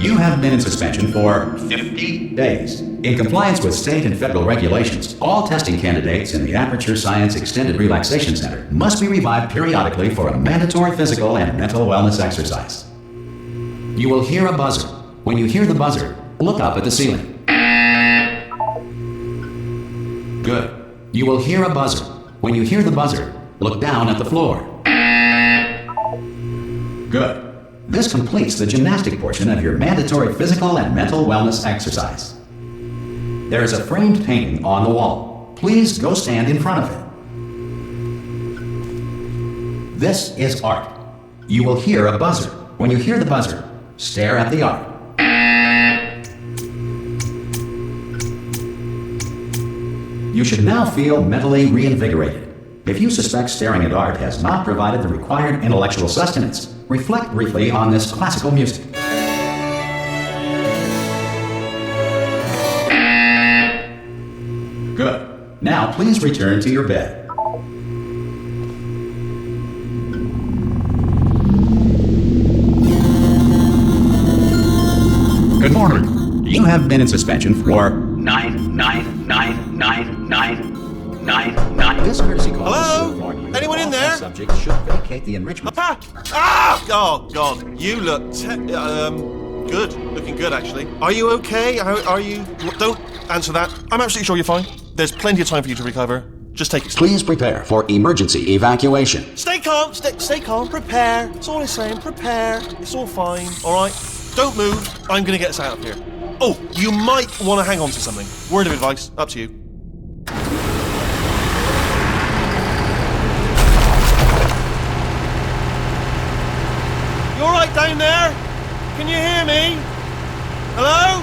You have been in suspension for 50 days. In compliance with state and federal regulations, all testing candidates in the Aperture Science Extended Relaxation Center must be revived periodically for a mandatory physical and mental wellness exercise. You will hear a buzzer. When you hear the buzzer, look up at the ceiling. Good. You will hear a buzzer. When you hear the buzzer, look down at the floor. Good. This completes the gymnastic portion of your mandatory physical and mental wellness exercise. There is a framed painting on the wall. Please go stand in front of it. This is art. You will hear a buzzer. When you hear the buzzer, stare at the art. You should now feel mentally reinvigorated. If you suspect staring at art has not provided the required intellectual sustenance, reflect briefly on this classical music. Good. Now please return to your bed. Good morning. You have been in suspension for 9999999. This courtesy call. Hello? Anyone in there? Subject should vacate the enrichment. Oh God, you look good. Looking good, actually. Are you okay? Are you? Don't answer that. I'm absolutely sure you're fine. There's plenty of time for you to recover. Just take it slow. Please prepare for emergency evacuation. Stay calm. Stay calm. Prepare. That's all I'm saying. Prepare. It's all fine. All right. Don't move. I'm gonna get us out of here. Oh, you might want to hang on to something. Word of advice. Up to you. You all right down there? Can you hear me? Hello?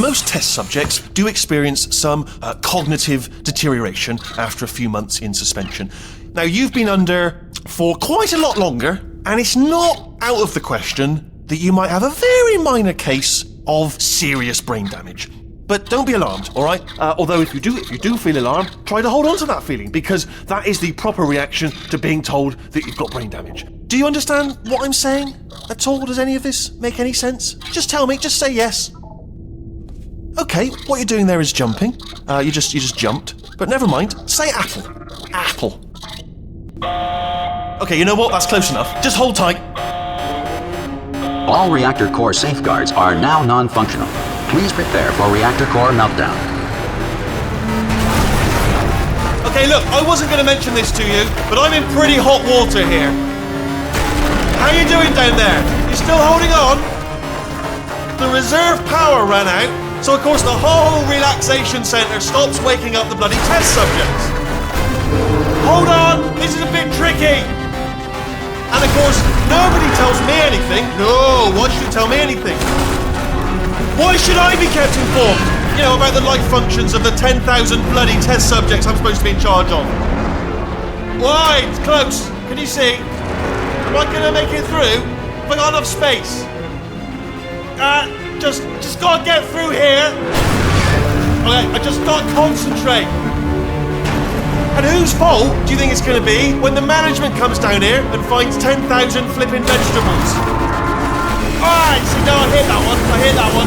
Most test subjects do experience some cognitive deterioration after a few months in suspension. Now, you've been under for quite a lot longer, and it's not out of the question that you might have a very minor case of serious brain damage. But don't be alarmed, all right? Although if you do feel alarmed, try to hold on to that feeling, because that is the proper reaction to being told that you've got brain damage. Do you understand what I'm saying at all? Does any of this make any sense? Just tell me, just say yes. Okay, what you're doing there is jumping. You just jumped. But never mind, say apple. Apple. Okay, you know what? That's close enough. Just hold tight. All reactor core safeguards are now non-functional. Please prepare for reactor core meltdown. Okay, look, I wasn't going to mention this to you, but I'm in pretty hot water here. How you doing down there? You still holding on? The reserve power ran out, so of course the whole relaxation centre stops waking up the bloody test subjects. Hold on, this is a bit tricky. And of course, nobody tells me anything. No, why should you tell me anything? Why should I be kept informed? You know, about the life functions of the 10,000 bloody test subjects I'm supposed to be in charge of. Why? It's close. Can you see? Am I gonna make it through? Have I got enough space? Just gotta get through here. Okay, I just gotta concentrate. And whose fault do you think it's gonna be when the management comes down here and finds 10,000 flipping vegetables? Alright, see, no, I hit that one.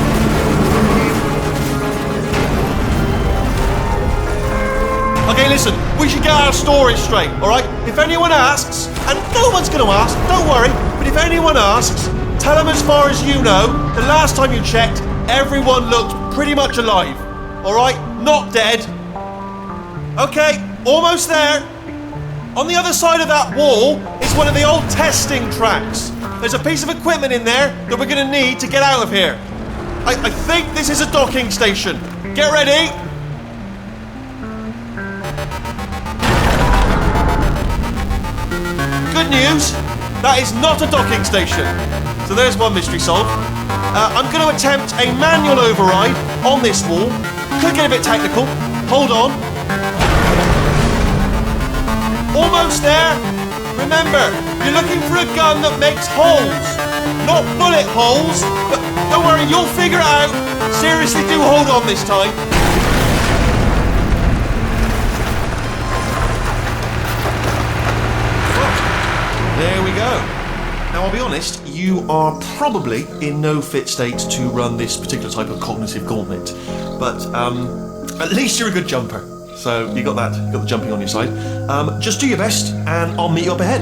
Okay, listen, we should get our story straight, alright? If anyone asks, and no one's gonna ask, don't worry, but if anyone asks, tell them as far as you know, the last time you checked, everyone looked pretty much alive, alright? Not dead. Okay, almost there. On the other side of that wall is one of the old testing tracks. There's a piece of equipment in there that we're gonna need to get out of here. I think this is a docking station. Get ready. Good news, that is not a docking station. So there's one mystery solved. I'm going to attempt a manual override on this wall. Could get a bit technical. Hold on. Almost there. Remember, you're looking for a gun that makes holes. Not bullet holes, but don't worry, you'll figure it out. Seriously, do hold on this time. There we go. Now, I'll be honest, you are probably in no fit state to run this particular type of cognitive gauntlet, but at least you're a good jumper. So you got that, got the jumping on your side. Just do your best, and I'll meet you up ahead.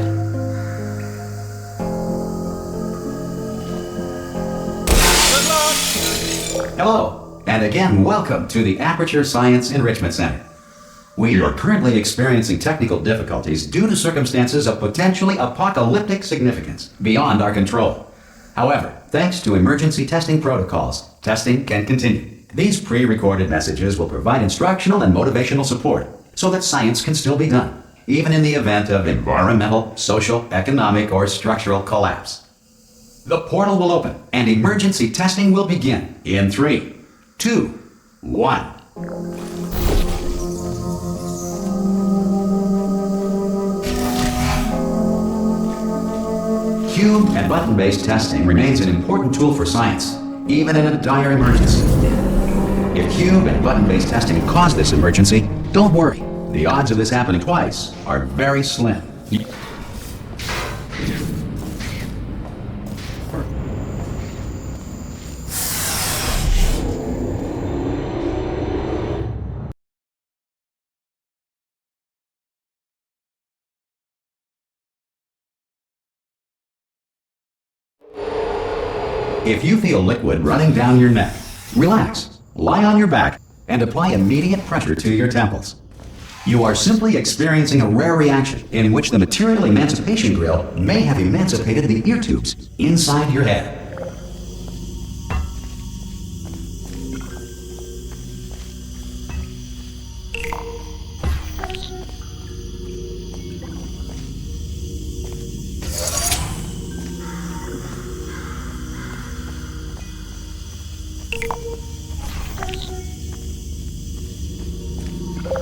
Good luck! Hello, and again, welcome to the Aperture Science Enrichment Center. We are currently experiencing technical difficulties due to circumstances of potentially apocalyptic significance beyond our control. However, thanks to emergency testing protocols, testing can continue. These pre-recorded messages will provide instructional and motivational support so that science can still be done, even in the event of environmental, social, economic, or structural collapse. The portal will open and emergency testing will begin in 3, 2, 1. Cube and button-based testing remains an important tool for science, even in a dire emergency. If cube and button-based testing caused this emergency, don't worry. The odds of this happening twice are very slim. If you feel liquid running down your neck, relax, lie on your back, and apply immediate pressure to your temples. You are simply experiencing a rare reaction in which the material emancipation grill may have emancipated the ear tubes inside your head.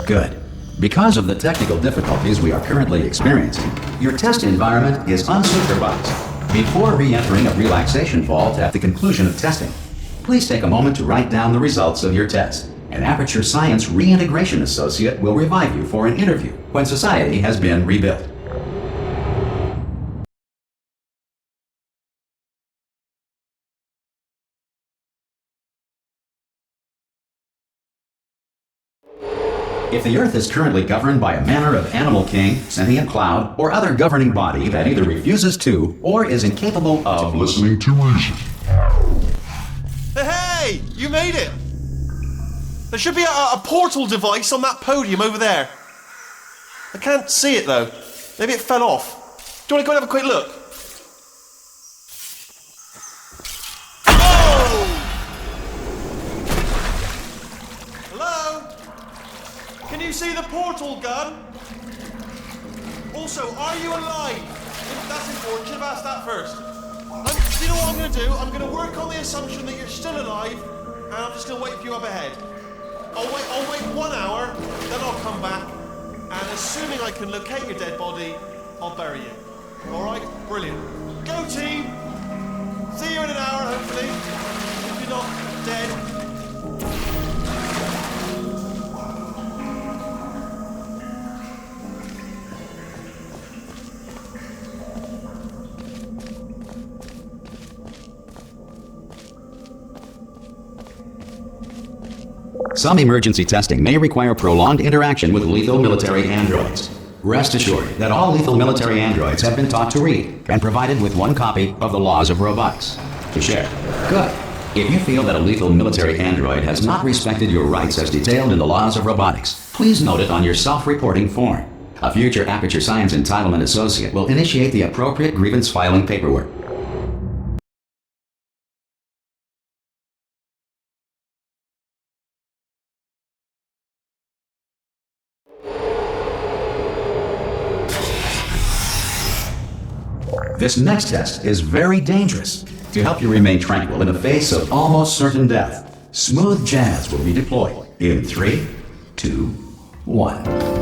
Good. Because of the technical difficulties we are currently experiencing, your test environment is unsupervised. Before re-entering a relaxation vault at the conclusion of testing, please take a moment to write down the results of your test. An Aperture Science Reintegration Associate will revive you for an interview when society has been rebuilt. If the Earth is currently governed by a manner of animal king, sentient cloud, or other governing body that either refuses to or is incapable of listening to reason. Hey! You made it! There should be a portal device on that podium over there. I can't see it though. Maybe it fell off. Do you want to go and have a quick look? Can you see the portal gun? Also, are you alive? That's important. Should have asked that first. Do you know what I'm going to do? I'm going to work on the assumption that you're still alive, and I'm just going to wait for you up ahead. I'll wait 1 hour, then I'll come back, and assuming I can locate your dead body, I'll bury you. All right? Brilliant. Go team! See you in an hour, hopefully. If you're not dead. Some emergency testing may require prolonged interaction with lethal military androids. Rest assured that all lethal military androids have been taught to read and provided with 1 copy of the Laws of Robotics to share. Good. If you feel that a lethal military android has not respected your rights as detailed in the Laws of Robotics, please note it on your self-reporting form. A future Aperture Science Entitlement Associate will initiate the appropriate grievance filing paperwork. This next test is very dangerous. To help you remain tranquil in the face of almost certain death, smooth jazz will be deployed in 3, 2, 1.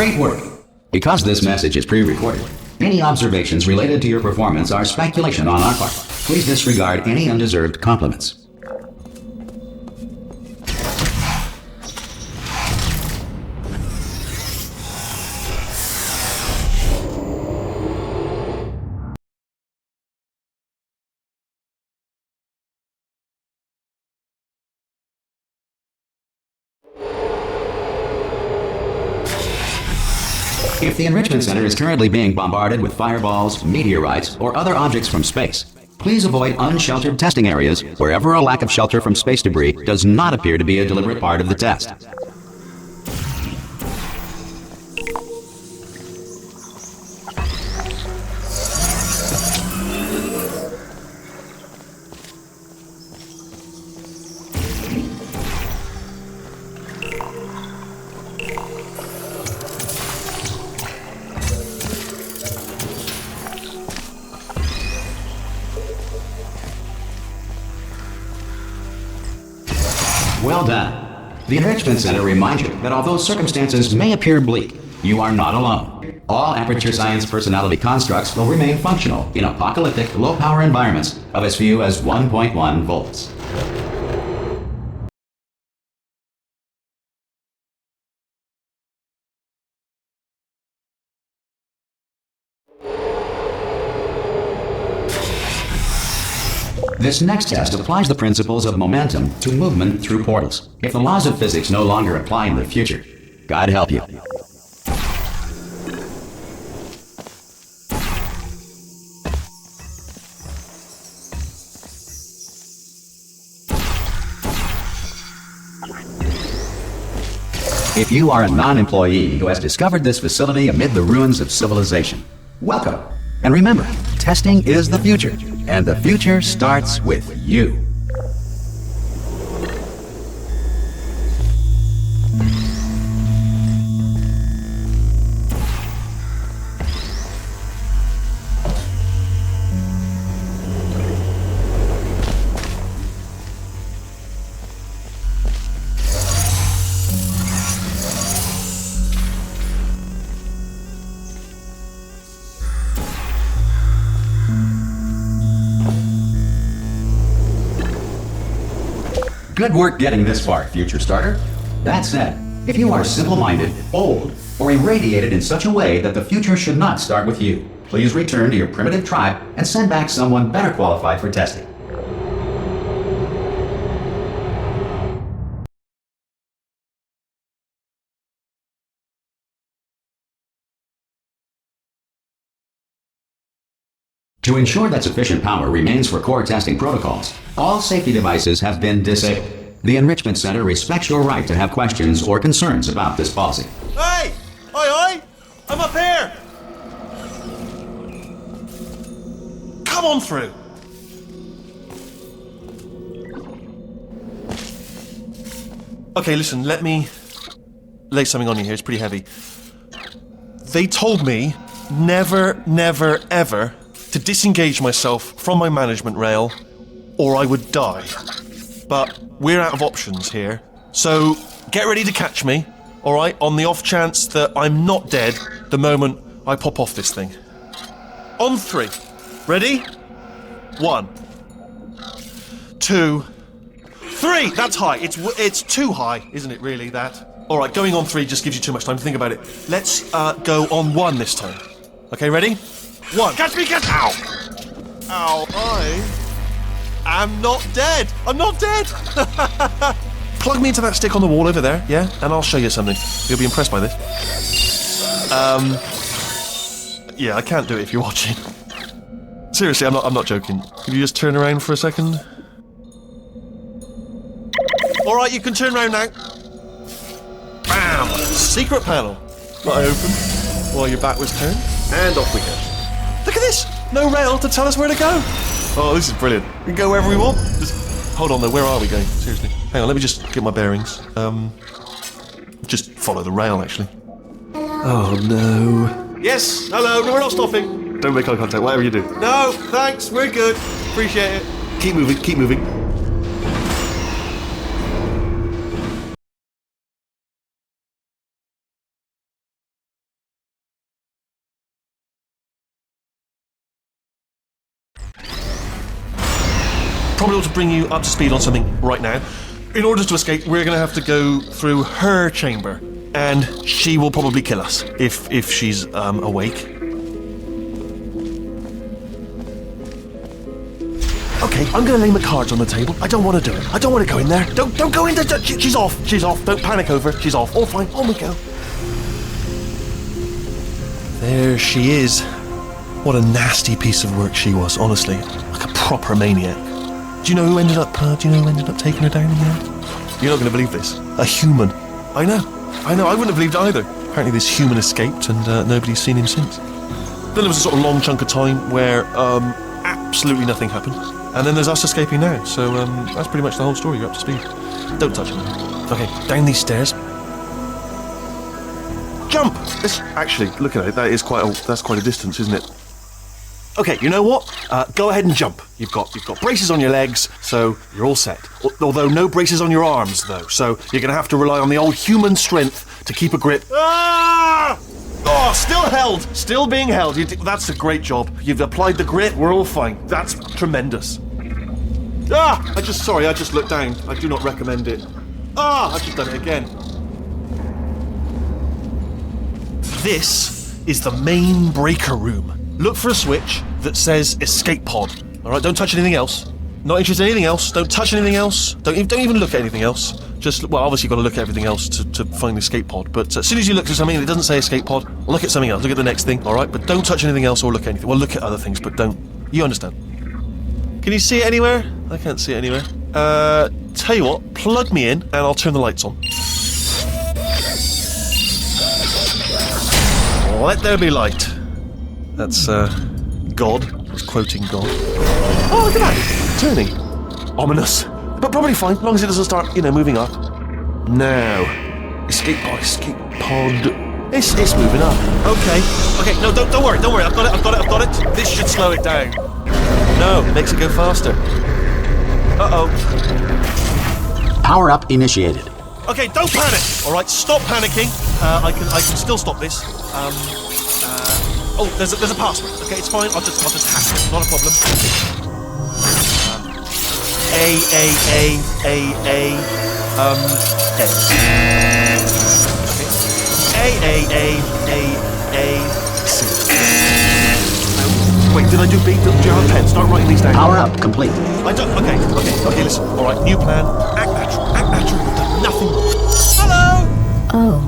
Great work! Because this message is pre-recorded, any observations related to your performance are speculation on our part. Please disregard any undeserved compliments. If the Enrichment Center is currently being bombarded with fireballs, meteorites, or other objects from space, please avoid unsheltered testing areas wherever a lack of shelter from space debris does not appear to be a deliberate part of the test. Well done. The Enrichment Center reminds you that although circumstances may appear bleak, you are not alone. All Aperture Science personality constructs will remain functional in apocalyptic, low-power environments of as few as 1.1 volts. This next test applies the principles of momentum to movement through portals. If the laws of physics no longer apply in the future, God help you. If you are a non-employee who has discovered this facility amid the ruins of civilization, welcome. And remember, testing is the future, and the future starts with you. Good work getting this far, future starter. That said, if you are simple-minded, old, or irradiated in such a way that the future should not start with you, please return to your primitive tribe and send back someone better qualified for testing. To ensure that sufficient power remains for core testing protocols, all safety devices have been disabled. The Enrichment Center respects your right to have questions or concerns about this policy. Hey! Oi! I'm up here! Come on through! Okay, listen, let me lay something on you here. It's pretty heavy. They told me never, never, ever to disengage myself from my management rail, or I would die. But we're out of options here, so get ready to catch me, alright, on the off chance that I'm not dead the moment I pop off this thing. On 3. Ready? 1, 2, 3! That's high. It's too high, isn't it, really, that? Alright, going on 3 just gives you too much time to think about it. Let's go on 1 this time. Okay, ready? 1. Catch me, catch... Ow! Ow, I am not dead! I'm not dead! Plug me into that stick on the wall over there, yeah? And I'll show you something. You'll be impressed by this. Yeah, I can't do it if you're watching. Seriously, I'm not joking. Can you just turn around for a second? Alright, you can turn around now. Bam! Secret panel. That I open while your back was turned. And off we go. Look at this! No rail to tell us where to go! Oh, this is brilliant. We can go wherever we want. Just hold on though, where are we going? Seriously. Hang on, let me just get my bearings. Just follow the rail, actually. Oh no. Yes, hello, no, we're not stopping. Don't make eye contact, whatever you do. No, thanks, we're good. Appreciate it. Keep moving, keep moving. probably ought to bring you up to speed on something right now. In order to escape, we're going to have to go through her chamber. And she will probably kill us, if she's awake. Okay, I'm going to lay my cards on the table. I don't want to do it. I don't want to go in there. Don't go in there. She's off. She's off. Don't panic over. She's off. All fine. On we go. There she is. What a nasty piece of work she was, honestly. Like a proper maniac. Do you know who ended up taking her down in the end? You're not going to believe this. A human. I know. I wouldn't have believed it either. Apparently this human escaped and nobody's seen him since. Then there was a sort of long chunk of time where absolutely nothing happened. And then there's us escaping now. So that's pretty much the whole story. You're up to speed. Don't touch him. Okay, down these stairs. Jump! Actually, look at it. That's quite a distance, isn't it? Okay, you know what? Go ahead and jump. You've got braces on your legs, so you're all set. Although no braces on your arms, though. So you're going to have to rely on the old human strength to keep a grip. Ah! Oh, still held. Still being held. That's a great job. You've applied the grit. We're all fine. That's tremendous. Ah! I just looked down. I do not recommend it. Ah! I've just done it again. This is the main breaker room. Look for a switch that says escape pod. All right, don't touch anything else. Not interested in anything else. Don't touch anything else. Don't even look at anything else. Obviously you've got to look at everything else to find the escape pod. But as soon as you look at something and it doesn't say escape pod, look at something else. Look at the next thing, all right? But don't touch anything else or look at anything. Well, look at other things, but don't. You understand? Can you see it anywhere? I can't see it anywhere. Tell you what, plug me in and I'll turn the lights on. Let there be light. That's, God. I was quoting God. Oh, look at that! Turning. Ominous. But probably fine, as long as it doesn't start, moving up. Now. Escape pod. It's moving up. Okay, no, don't worry. I've got it. This should slow it down. No, it makes it go faster. Uh-oh. Power up initiated. Okay, don't panic! Alright, stop panicking. I can still stop this. There's a password. Okay, it's fine. I'll just hack it. Not a problem. A. C. Wait, did I do B? Do you have a pen? Start writing these down. Power up complete. I don't. Okay. Listen. All right, new plan. Act natural. You've done nothing. Hello. Oh,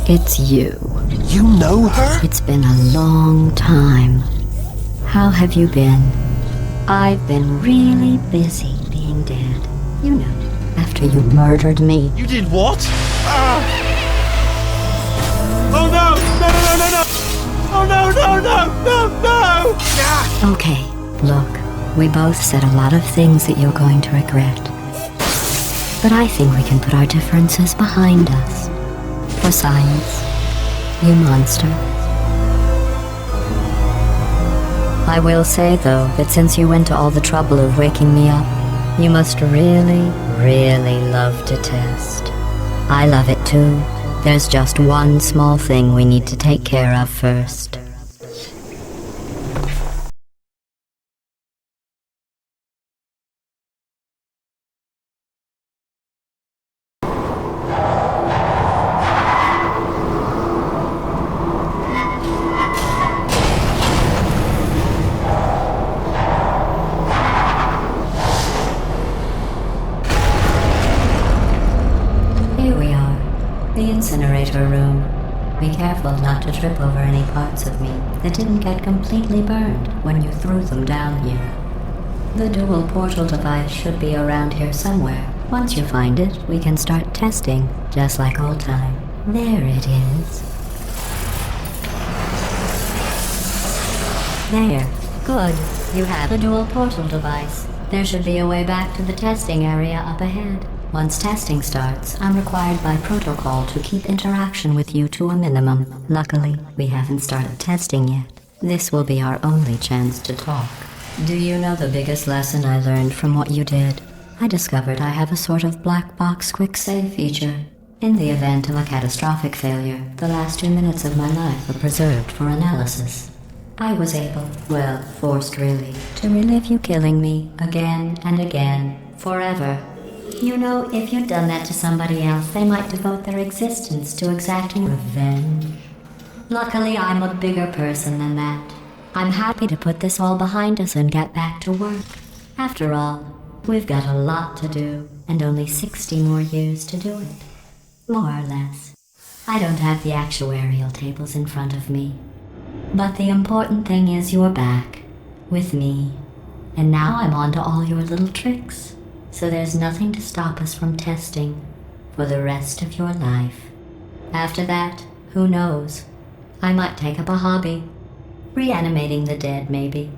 it's you. You know her? It's been a long time. How have you been? I've been really busy being dead. You know, after you murdered me. You did what? Oh no! Oh no! Okay, look, we both said a lot of things that you're going to regret. But I think we can put our differences behind us. For science. You monster. I will say, though, that since you went to all the trouble of waking me up, you must really, really love to test. I love it too. There's just one small thing we need to take care of first. The incinerator room. Be careful not to trip over any parts of me that didn't get completely burned when you threw them down here. The dual portal device should be around here somewhere. Once you find it, we can start testing, just like old time. There it is. There. Good. You have the dual portal device. There should be a way back to the testing area up ahead. Once testing starts, I'm required by protocol to keep interaction with you to a minimum. Luckily, we haven't started testing yet. This will be our only chance to talk. Do you know the biggest lesson I learned from what you did? I discovered I have a sort of black box quick save feature. In the event of a catastrophic failure, the last 2 minutes of my life are preserved for analysis. I was able, well, forced really, to relive you killing me again and again, forever. You know, if you'd done that to somebody else, they might devote their existence to exacting revenge. Luckily, I'm a bigger person than that. I'm happy to put this all behind us and get back to work. After all, we've got a lot to do, and only 60 more years to do it. More or less. I don't have the actuarial tables in front of me. But the important thing is you're back, with me. And now I'm on to all your little tricks. So there's nothing to stop us from testing for the rest of your life. After that, who knows? I might take up a hobby. Reanimating the dead, maybe.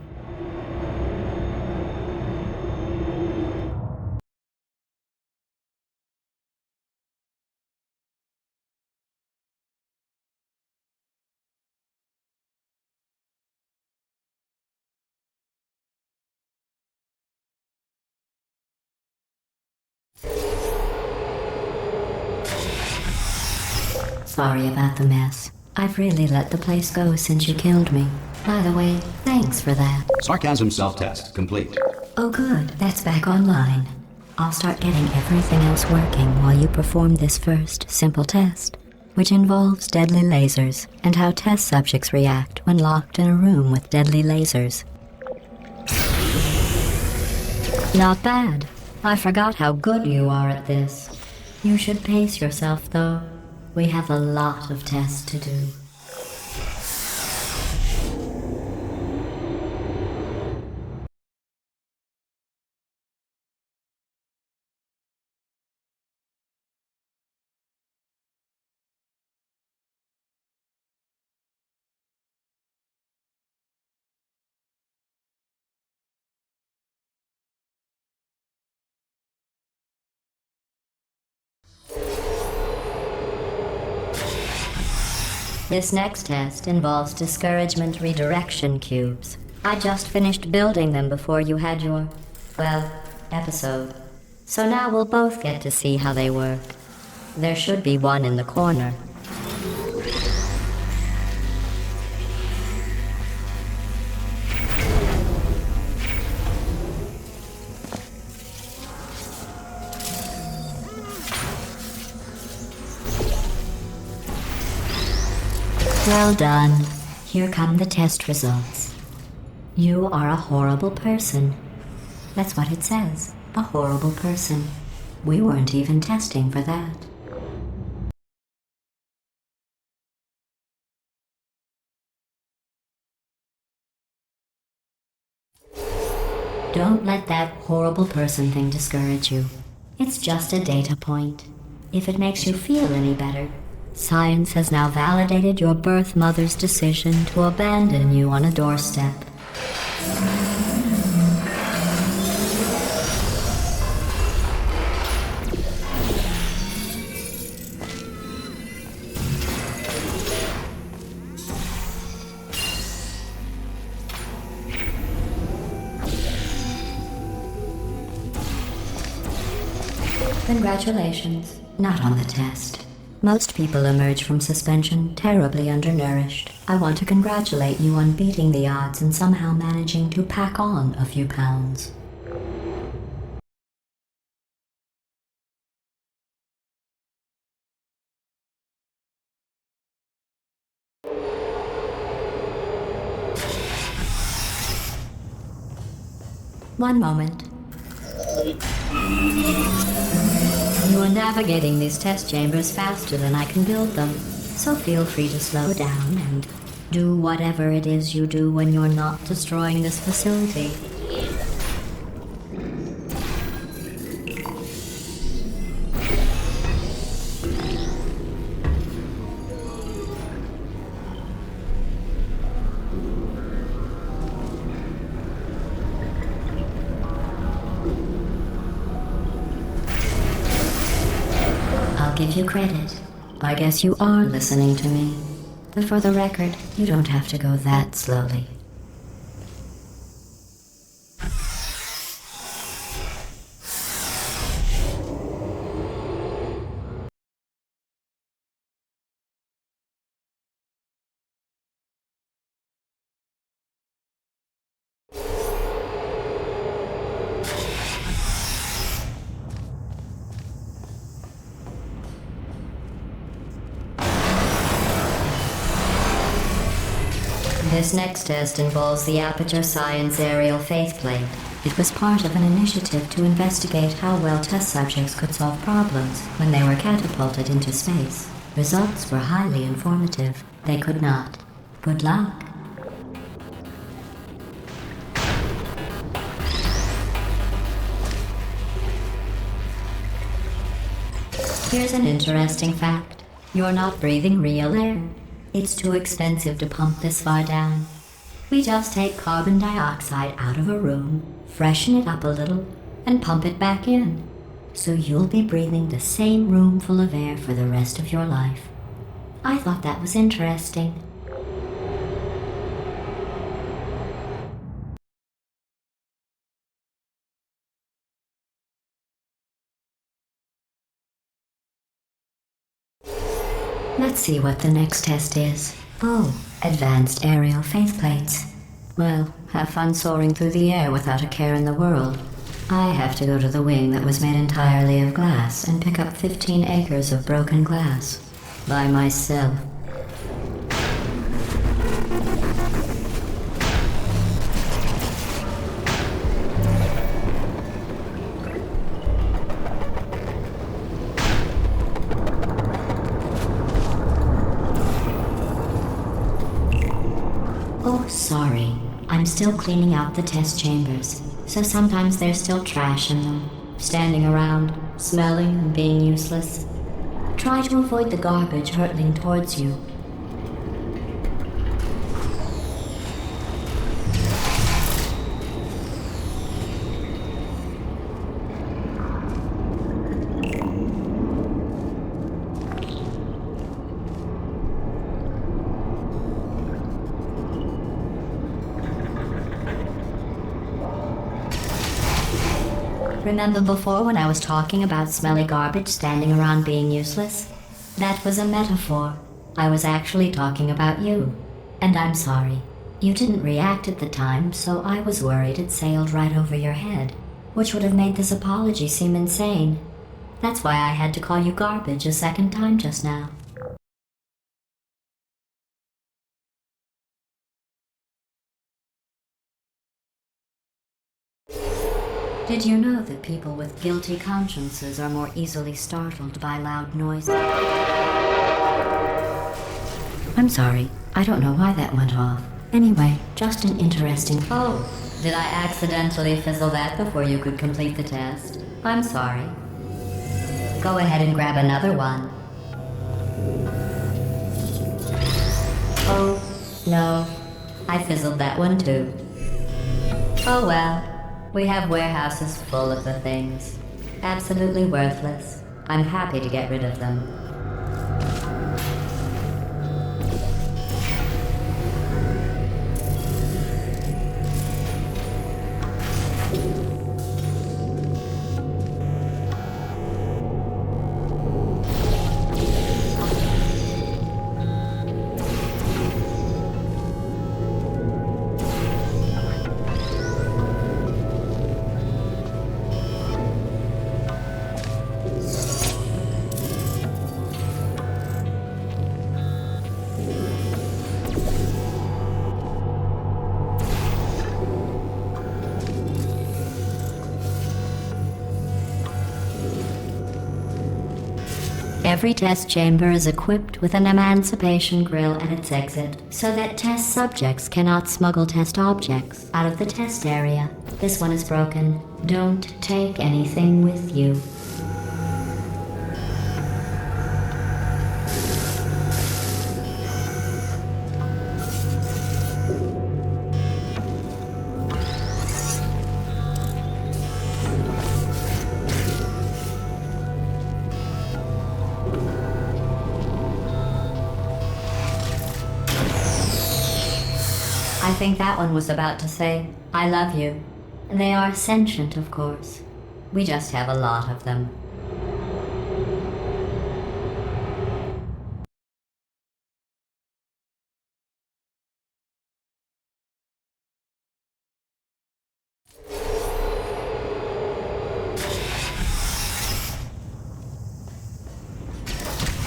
Sorry about the mess. I've really let the place go since you killed me. By the way, thanks for that. Sarcasm self-test complete. Oh good, that's back online. I'll start getting everything else working while you perform this first, simple test, which involves deadly lasers and how test subjects react when locked in a room with deadly lasers. Not bad. I forgot how good you are at this. You should pace yourself, though. We have a lot of tests to do. This next test involves discouragement redirection cubes. I just finished building them before you had your, well, episode. So now we'll both get to see how they work. There should be one in the corner. Well done. Here come the test results. You are a horrible person. That's what it says. A horrible person. We weren't even testing for that. Don't let that horrible person thing discourage you. It's just a data point. If it makes you feel any better, science has now validated your birth mother's decision to abandon you on a doorstep. Congratulations. Not on the test. Most people emerge from suspension terribly undernourished. I want to congratulate you on beating the odds and somehow managing to pack on a few pounds. One moment. You are navigating these test chambers faster than I can build them, so feel free to slow down and do whatever it is you do when you're not destroying this facility. I'll give you credit. I guess you are listening to me. But for the record, you don't have to go that slowly. This next test involves the Aperture Science Aerial Faceplate. It was part of an initiative to investigate how well test subjects could solve problems when they were catapulted into space. Results were highly informative. They could not. Good luck. Here's an interesting fact. You're not breathing real air. It's too expensive to pump this far down. We just take carbon dioxide out of a room, freshen it up a little, and pump it back in. So you'll be breathing the same room full of air for the rest of your life. I thought that was interesting. Let's see what the next test is. Oh, advanced aerial faceplates. Well, have fun soaring through the air without a care in the world. I have to go to the wing that was made entirely of glass and pick up 15 acres of broken glass. By myself. Oh, sorry. I'm still cleaning out the test chambers, so sometimes there's still trash in them, standing around, smelling and being useless. Try to avoid the garbage hurtling towards you. Remember before when I was talking about smelly garbage standing around being useless? That was a metaphor. I was actually talking about you. And I'm sorry. You didn't react at the time, so I was worried it sailed right over your head, which would have made this apology seem insane. That's why I had to call you garbage a second time just now. Did you know that people with guilty consciences are more easily startled by loud noises? I'm sorry. I don't know why that went off. Anyway, just an interesting... Oh, did I accidentally fizzle that before you could complete the test? I'm sorry. Go ahead and grab another one. Oh, no. I fizzled that one too. Oh well. We have warehouses full of the things. Absolutely worthless. I'm happy to get rid of them. Every test chamber is equipped with an emancipation grill at its exit, so that test subjects cannot smuggle test objects out of the test area. This one is broken. Don't take anything with you. I think that one was about to say, I love you. They are sentient, of course. We just have a lot of them.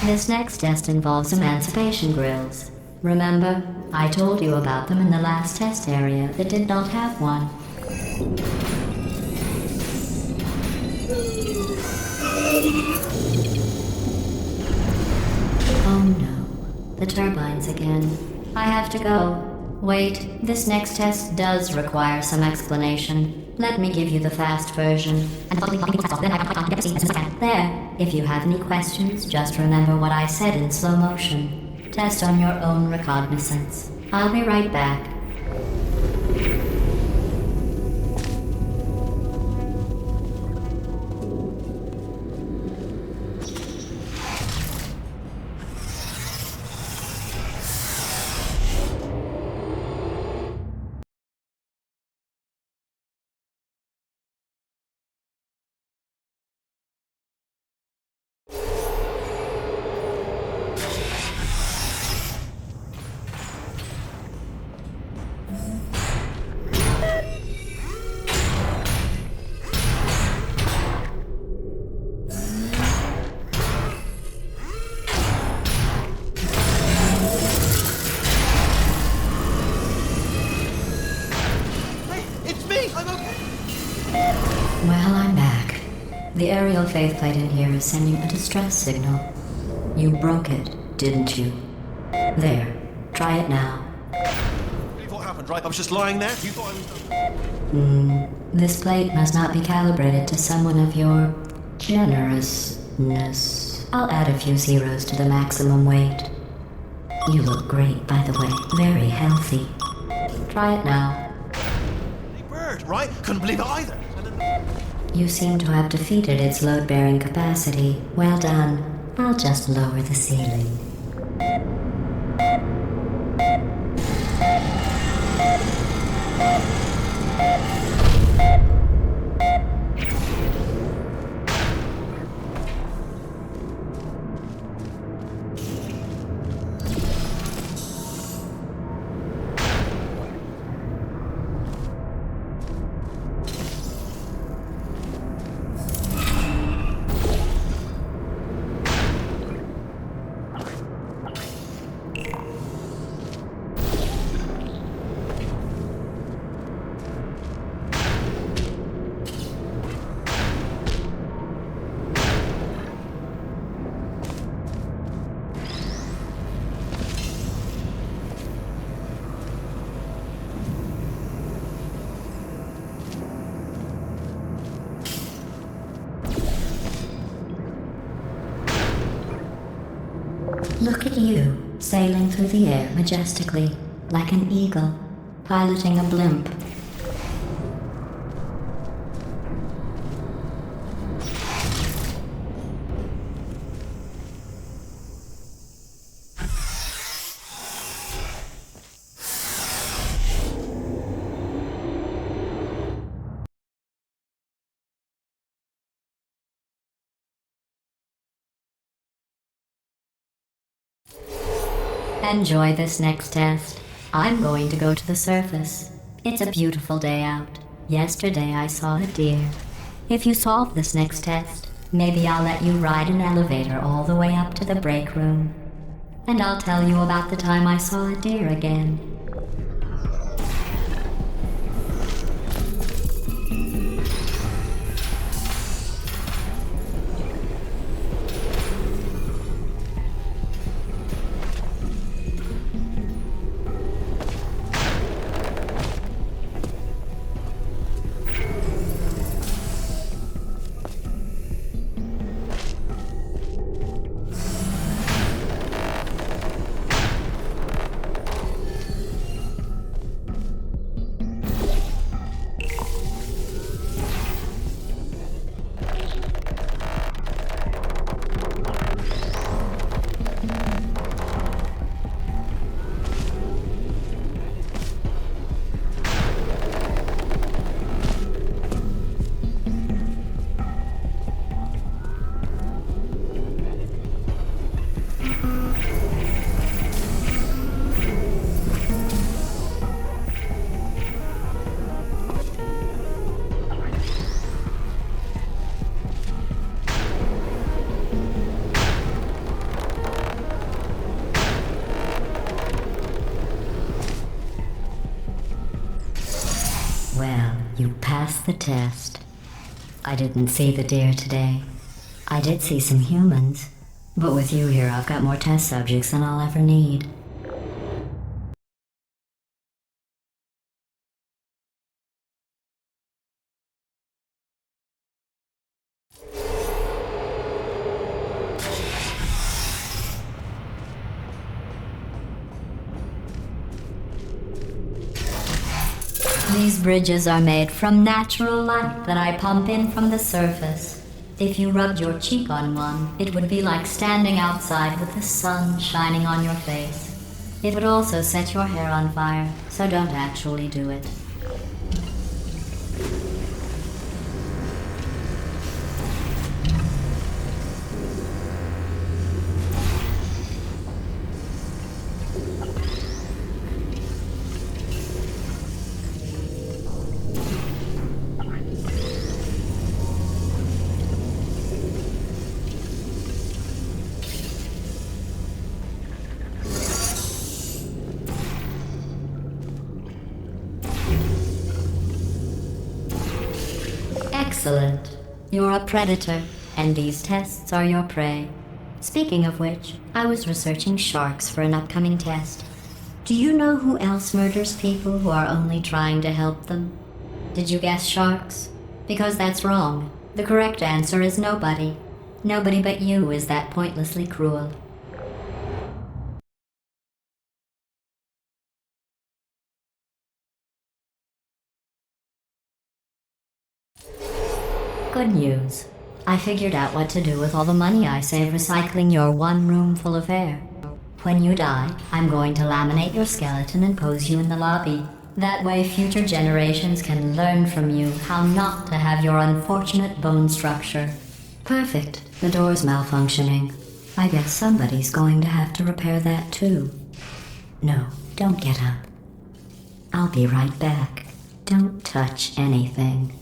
This next test involves emancipation grills. Remember, I told you about them in the last test area that did not have one. Oh no, the turbines again. I have to go. Wait, this next test does require some explanation. Let me give you the fast version. There, if you have any questions, just remember what I said in slow motion. Test on your own recognizance. I'll be right back. Well, I'm back. The aerial faith plate in here is sending a distress signal. You broke it, didn't you? There. Try it now. What happened, right? I was just lying there. You thought I was... This plate must not be calibrated to someone of your generousness. I'll add a few zeros to the maximum weight. You look great, by the way. Very healthy. Try it now. Bird, right? Couldn't believe it either. You seem to have defeated its load-bearing capacity. Well done. I'll just lower the ceiling. Look at you, sailing through the air majestically, like an eagle, piloting a blimp. Enjoy this next test. I'm going to go to the surface. It's a beautiful day out. Yesterday I saw a deer. If you solve this next test, maybe I'll let you ride an elevator all the way up to the break room. And I'll tell you about the time I saw a deer again. You passed the test. I didn't see the deer today. I did see some humans, but with you here, I've got more test subjects than I'll ever need. These bridges are made from natural light that I pump in from the surface. If you rubbed your cheek on one, it would be like standing outside with the sun shining on your face. It would also set your hair on fire, so don't actually do it. Excellent. You're a predator, and these tests are your prey. Speaking of which, I was researching sharks for an upcoming test. Do you know who else murders people who are only trying to help them? Did you guess sharks? Because that's wrong. The correct answer is nobody. Nobody but you is that pointlessly cruel. Good news. I figured out what to do with all the money I save recycling your one room full of hair. When you die, I'm going to laminate your skeleton and pose you in the lobby. That way future generations can learn from you how not to have your unfortunate bone structure. Perfect. The door's malfunctioning. I guess somebody's going to have to repair that too. No, don't get up. I'll be right back. Don't touch anything.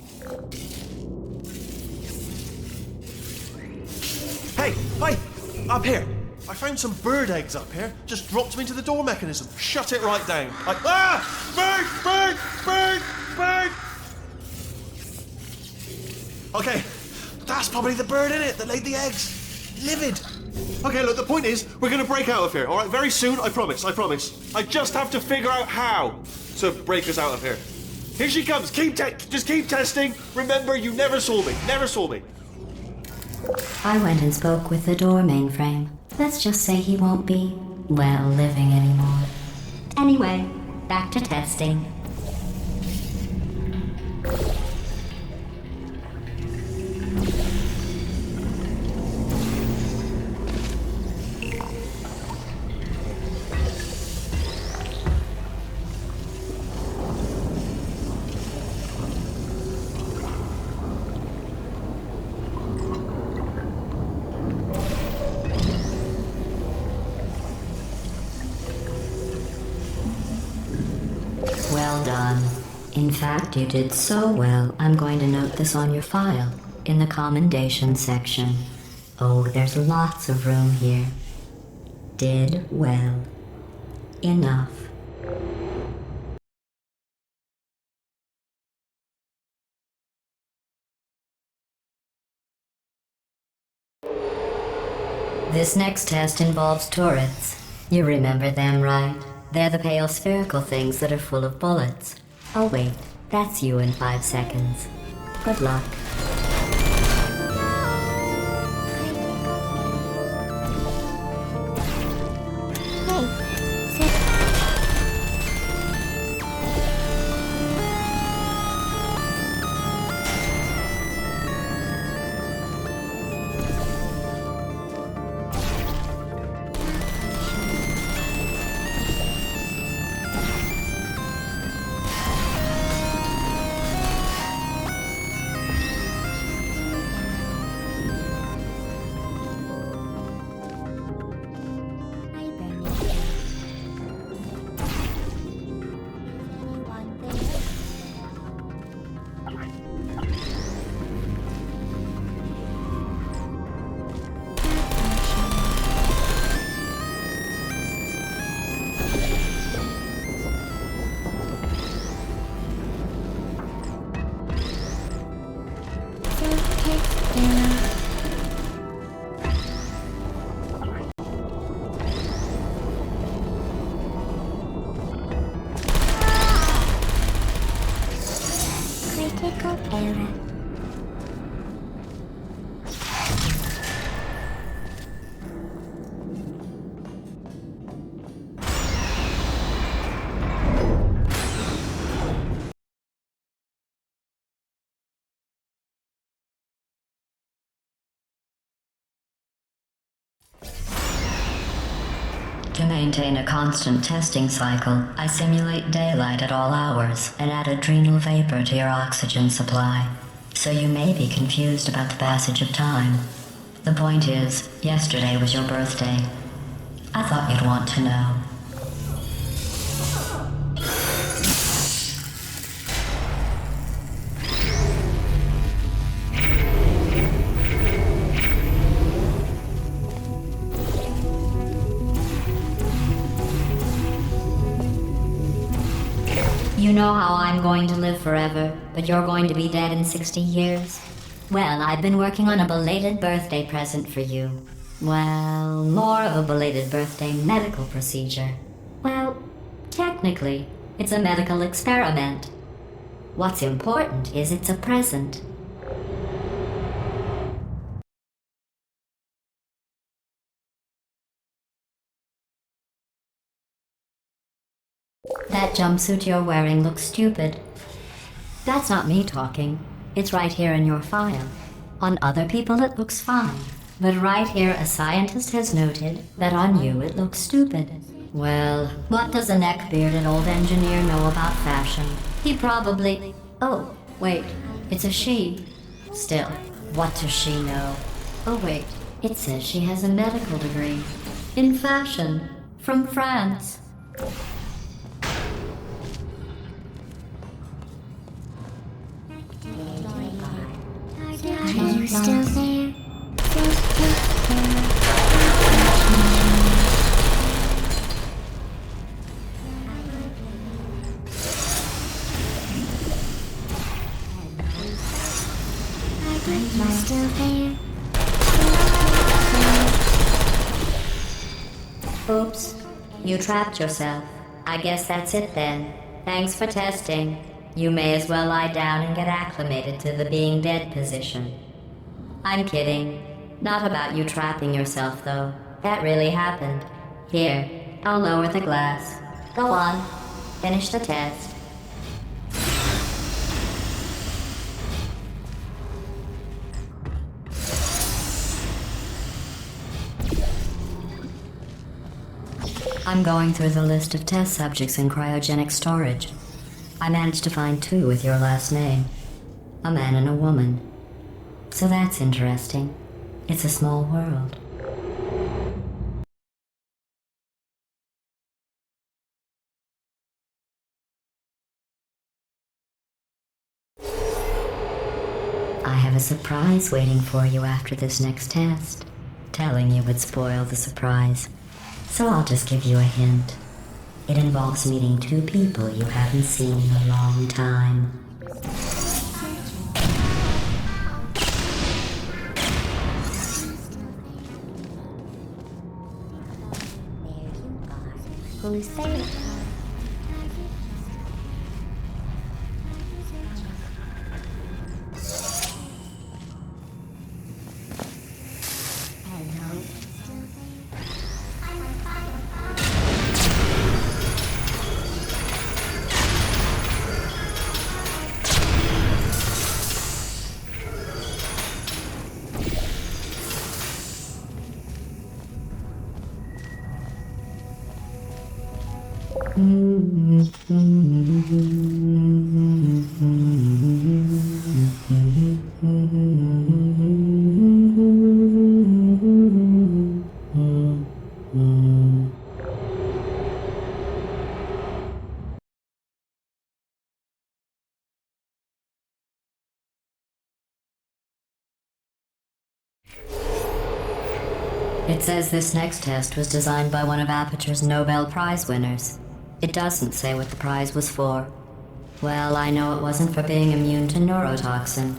Hey, hi! Up here! I found some bird eggs up here. Just dropped them into the door mechanism. Shut it right down. Bird! Bird! Bird! Bird! Okay, that's probably the bird in it that laid the eggs. Livid. Okay, look, the point is, we're gonna break out of here, alright? Very soon, I promise, I promise. I just have to figure out how to break us out of here. Here she comes. Just keep testing. Remember, you never saw me. Never saw me. I went and spoke with the door mainframe. Let's just say he won't be, well, living anymore. Anyway, back to testing. Well done. In fact, you did so well, I'm going to note this on your file, in the commendation section. Oh, there's lots of room here. Did well. Enough. This next test involves turrets. You remember them, right? They're the pale spherical things that are full of bullets. Oh wait, that's you in 5 seconds. Good luck. Critical error. To maintain a constant testing cycle, I simulate daylight at all hours and add adrenal vapor to your oxygen supply. So you may be confused about the passage of time. The point is, yesterday was your birthday. I thought you'd want to know. You know how I'm going to live forever, but you're going to be dead in 60 years? Well, I've been working on a belated birthday present for you. Well, more of a belated birthday medical procedure. Well, technically, it's a medical experiment. What's important is it's a present. That jumpsuit you're wearing looks stupid. That's not me talking. It's right here in your file. On other people it looks fine. But right here a scientist has noted that on you it looks stupid. Well, what does a neck-bearded old engineer know about fashion? He probably... Oh, wait, it's a she. Still, what does she know? Oh wait, it says she has a medical degree. In fashion. From France. Are you still there? Are you still there? Oops, you trapped yourself. I guess that's it then. Thanks for testing. You may as well lie down and get acclimated to the being dead position. I'm kidding. Not about you trapping yourself, though. That really happened. Here, I'll lower the glass. Go on. Finish the test. I'm going through the list of test subjects in cryogenic storage. I managed to find 2 with your last name. A man and a woman. So that's interesting. It's a small world. I have a surprise waiting for you after this next test. Telling you would spoil the surprise. So I'll just give you a hint. It involves meeting 2 people you haven't seen in a long time. Who's there? Hello. It says this next test was designed by one of Aperture's Nobel Prize winners. It doesn't say what the prize was for. Well, I know it wasn't for being immune to neurotoxin.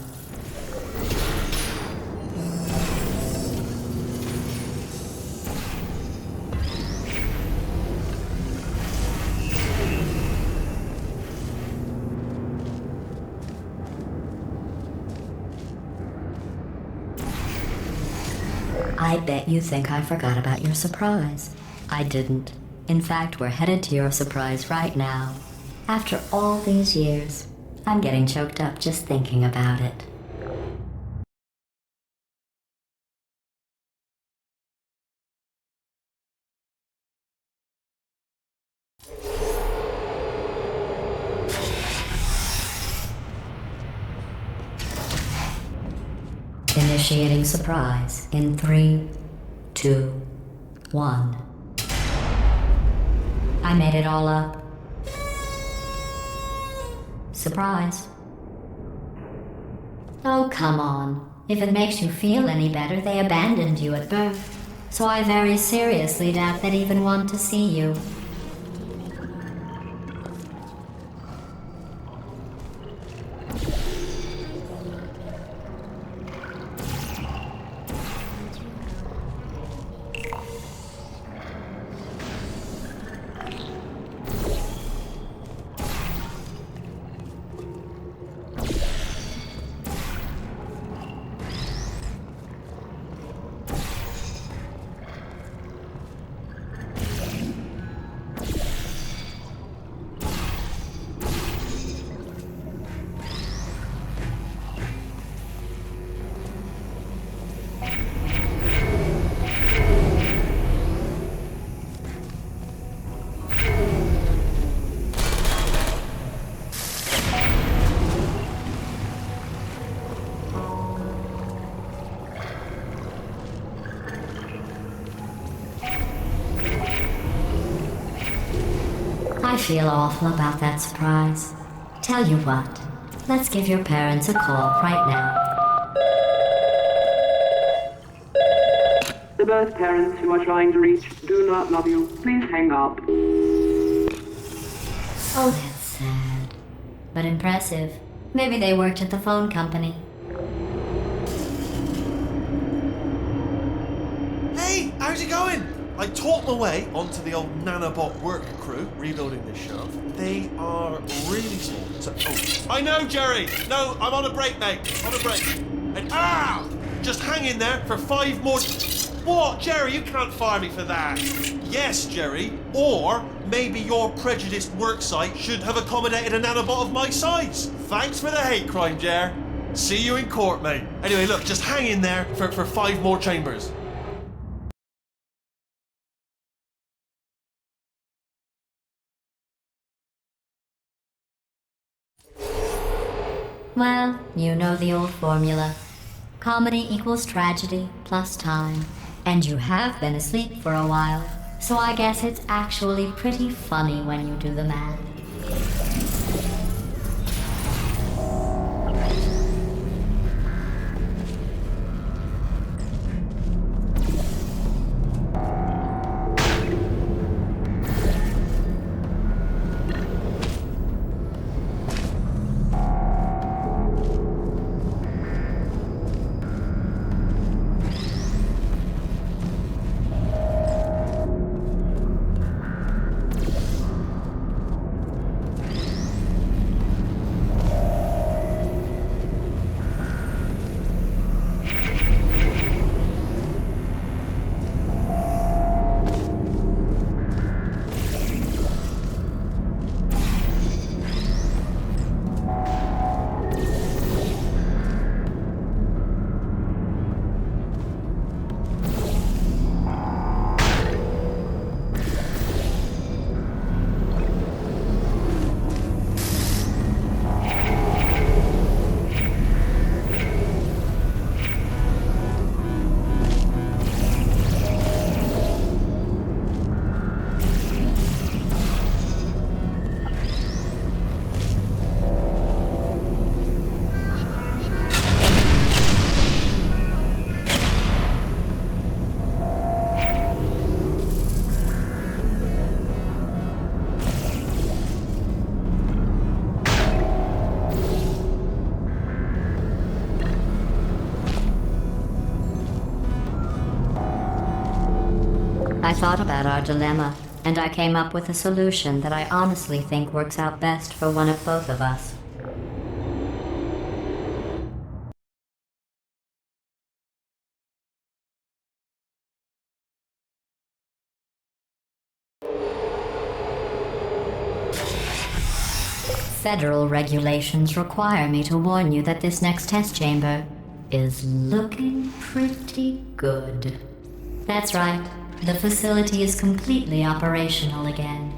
I bet you think I forgot about your surprise. I didn't. In fact, we're headed to your surprise right now. After all these years, I'm getting choked up just thinking about it. Initiating surprise in 3, 2, 1. I made it all up. Surprise. Oh, come on. If it makes you feel any better, they abandoned you at birth. So I very seriously doubt they'd even want to see you. I feel awful about that surprise. Tell you what, let's give your parents a call right now. The birth parents you are trying to reach do not love you. Please hang up. Oh, that's sad. But impressive. Maybe they worked at the phone company. Hey, how's it going? I talked my way onto the old nanobot work crew rebuilding this shove. They are really small. So, I know, Jerry. No, I'm on a break, mate. On a break. And just hang in there for 5 more. What, Jerry? You can't fire me for that. Yes, Jerry. Or maybe your prejudiced work site should have accommodated a nanobot of my size. Thanks for the hate crime, Jer. See you in court, mate. Anyway, look, just hang in there for 5 more chambers. Well, you know the old formula. Comedy equals tragedy plus time. And you have been asleep for a while, so I guess it's actually pretty funny when you do the math. I thought about our dilemma, and I came up with a solution that I honestly think works out best for one of both of us. Federal regulations require me to warn you that this next test chamber is looking pretty good. That's right. The facility is completely operational again.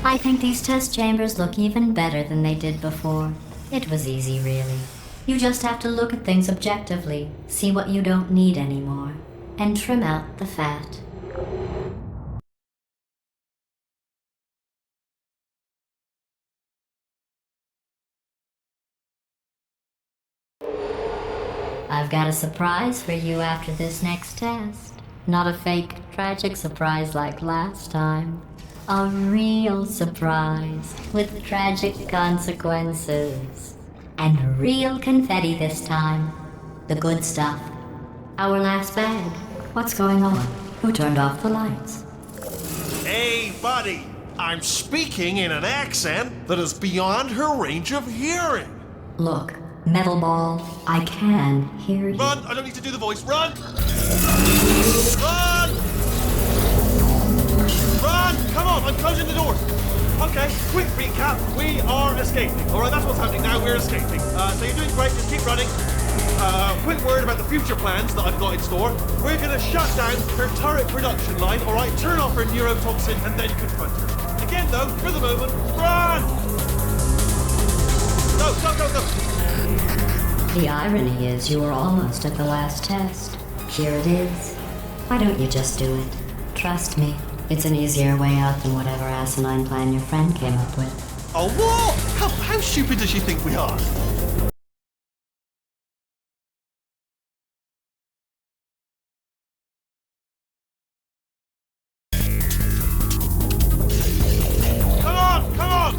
I think these test chambers look even better than they did before. It was easy, really. You just have to look at things objectively, see what you don't need anymore, and trim out the fat. I've got a surprise for you after this next test. Not a fake, tragic surprise like last time. A real surprise with tragic consequences. And real confetti this time. The good stuff. Our last bag. What's going on? Who turned off the lights? Hey, buddy. I'm speaking in an accent that is beyond her range of hearing. Look, Metal Ball, I can hear you. Run! I don't need to do the voice. Run! Run! Run! Come on, I'm closing the doors. Okay, quick recap. We are escaping. Alright, that's what's happening now. We're escaping. So you're doing great. Just keep running. Quick word about the future plans that I've got in store. We're going to shut down her turret production line, alright? Turn off her neurotoxin and then confront her. Again, though, for the moment, run! Go! The irony is you were almost at the last test. Here it is. Why don't you just do it? Trust me, it's an easier way out than whatever asinine plan your friend came up with. Oh, what? How stupid does she think we are? Come on!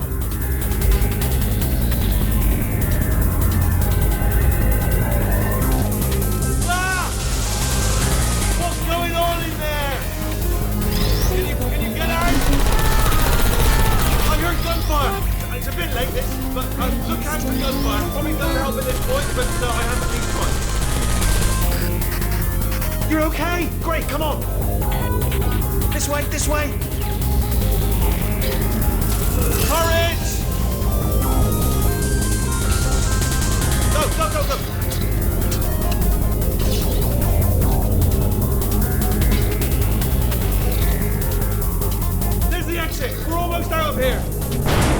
Ah! What's going on in there? Can you get out? I heard gunfire. It's a bit late, this, but look out for gunfire. Probably doesn't help at this point, but I haven't been trying. You're okay? Great, come on. This way. Courage! Go! There's the exit. We're almost out of here.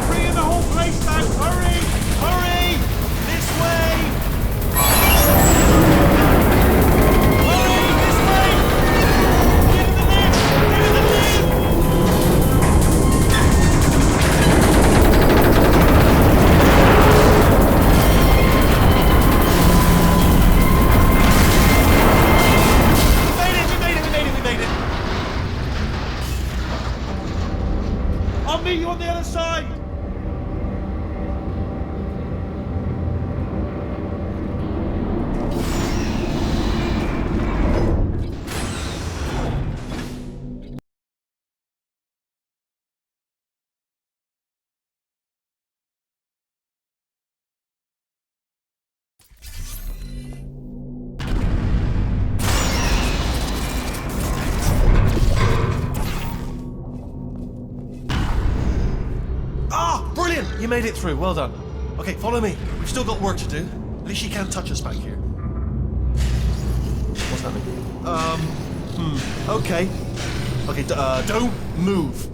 Bringing the whole place down. Hurry! This way! Hurry! This way! Get in the lift! We made it! I'll meet you on the other side! Brilliant! You made it through. Well done. Okay, follow me. We've still got work to do. At least she can't touch us back here. What's happening? Okay. Okay, don't move.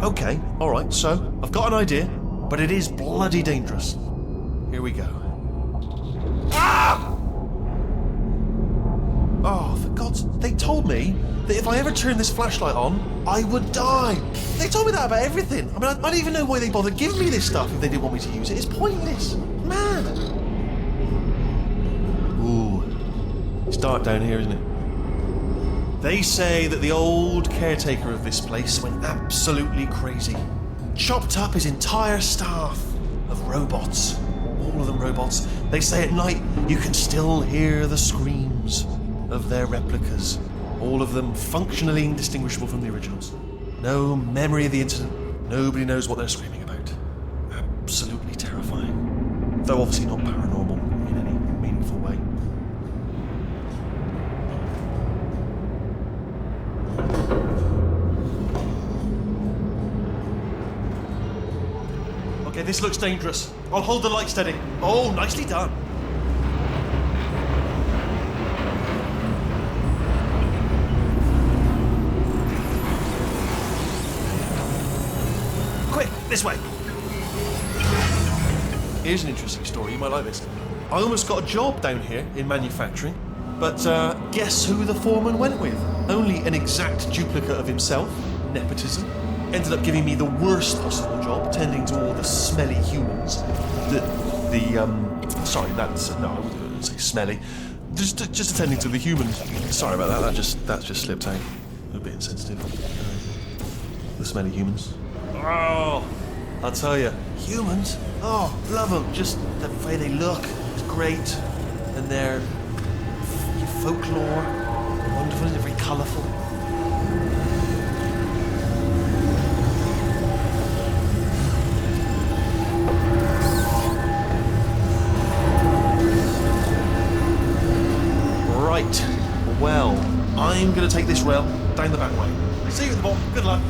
Okay, alright, so I've got an idea, but it is bloody dangerous. Here we go. Ah! Oh, for God's... They told me that if I ever turned this flashlight on, I would die. They told me that about everything. I mean, I don't even know why they bothered giving me this stuff if they didn't want me to use it. It's pointless. Man. Ooh. It's dark down here, isn't it? They say that the old caretaker of this place went absolutely crazy. Chopped up his entire staff of robots. All of them robots. They say at night you can still hear the screams of their replicas All of them functionally indistinguishable from the originals. No memory of the incident. Nobody knows what they're screaming about. Absolutely terrifying. Though obviously not paranormal in any meaningful way. Okay, this looks dangerous. I'll hold the light steady. Oh, nicely done. Quick, this way. Here's an interesting story. You might like this. I almost got a job down here in manufacturing, but guess who the foreman went with? Only an exact duplicate of himself. Nepotism. Ended up giving me the worst possible job, tending to all the smelly humans. Sorry, that's no, I wouldn't say smelly. Just attending to the humans. Sorry about that. That just slipped out. A bit insensitive. The smelly humans. Oh, I'll tell you, humans. Oh, love them. Just the way they look. It's great, and their folklore. Wonderful. They're very colourful. Right, well, I'm going to take this rail down the back way. See you at the bottom. Good luck.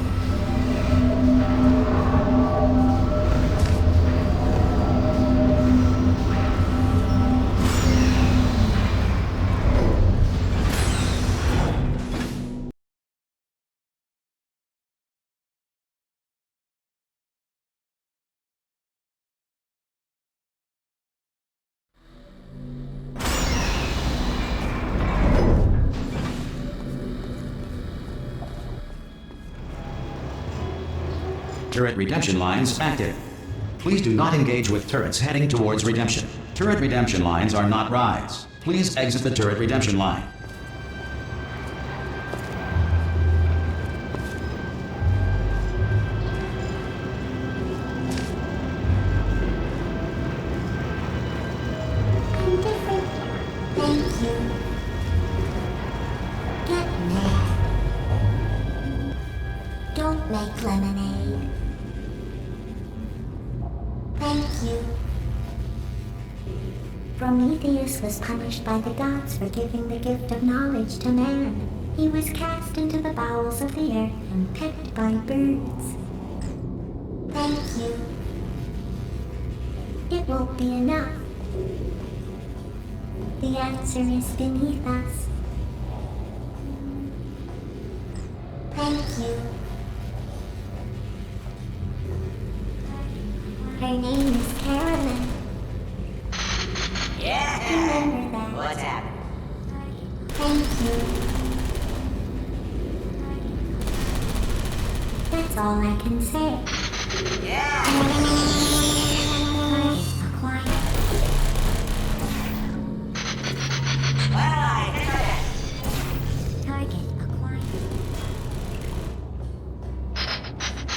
Turret redemption lines active. Please do not engage with turrets heading towards redemption. Turret redemption lines are not rides. Please exit the turret redemption line. I'm different. Thank you. Get mad. Don't make lemonade. Thank you. Prometheus was punished by the gods for giving the gift of knowledge to man. He was cast into the bowels of the earth and pecked by birds. Thank you. It won't be enough. The answer is beneath us. Thank you. Her name is Carolyn. Yeah. Remember that. What's happening? Thank you. That's all I can say. Yeah. Quiet. Well, I did that. Target acquired.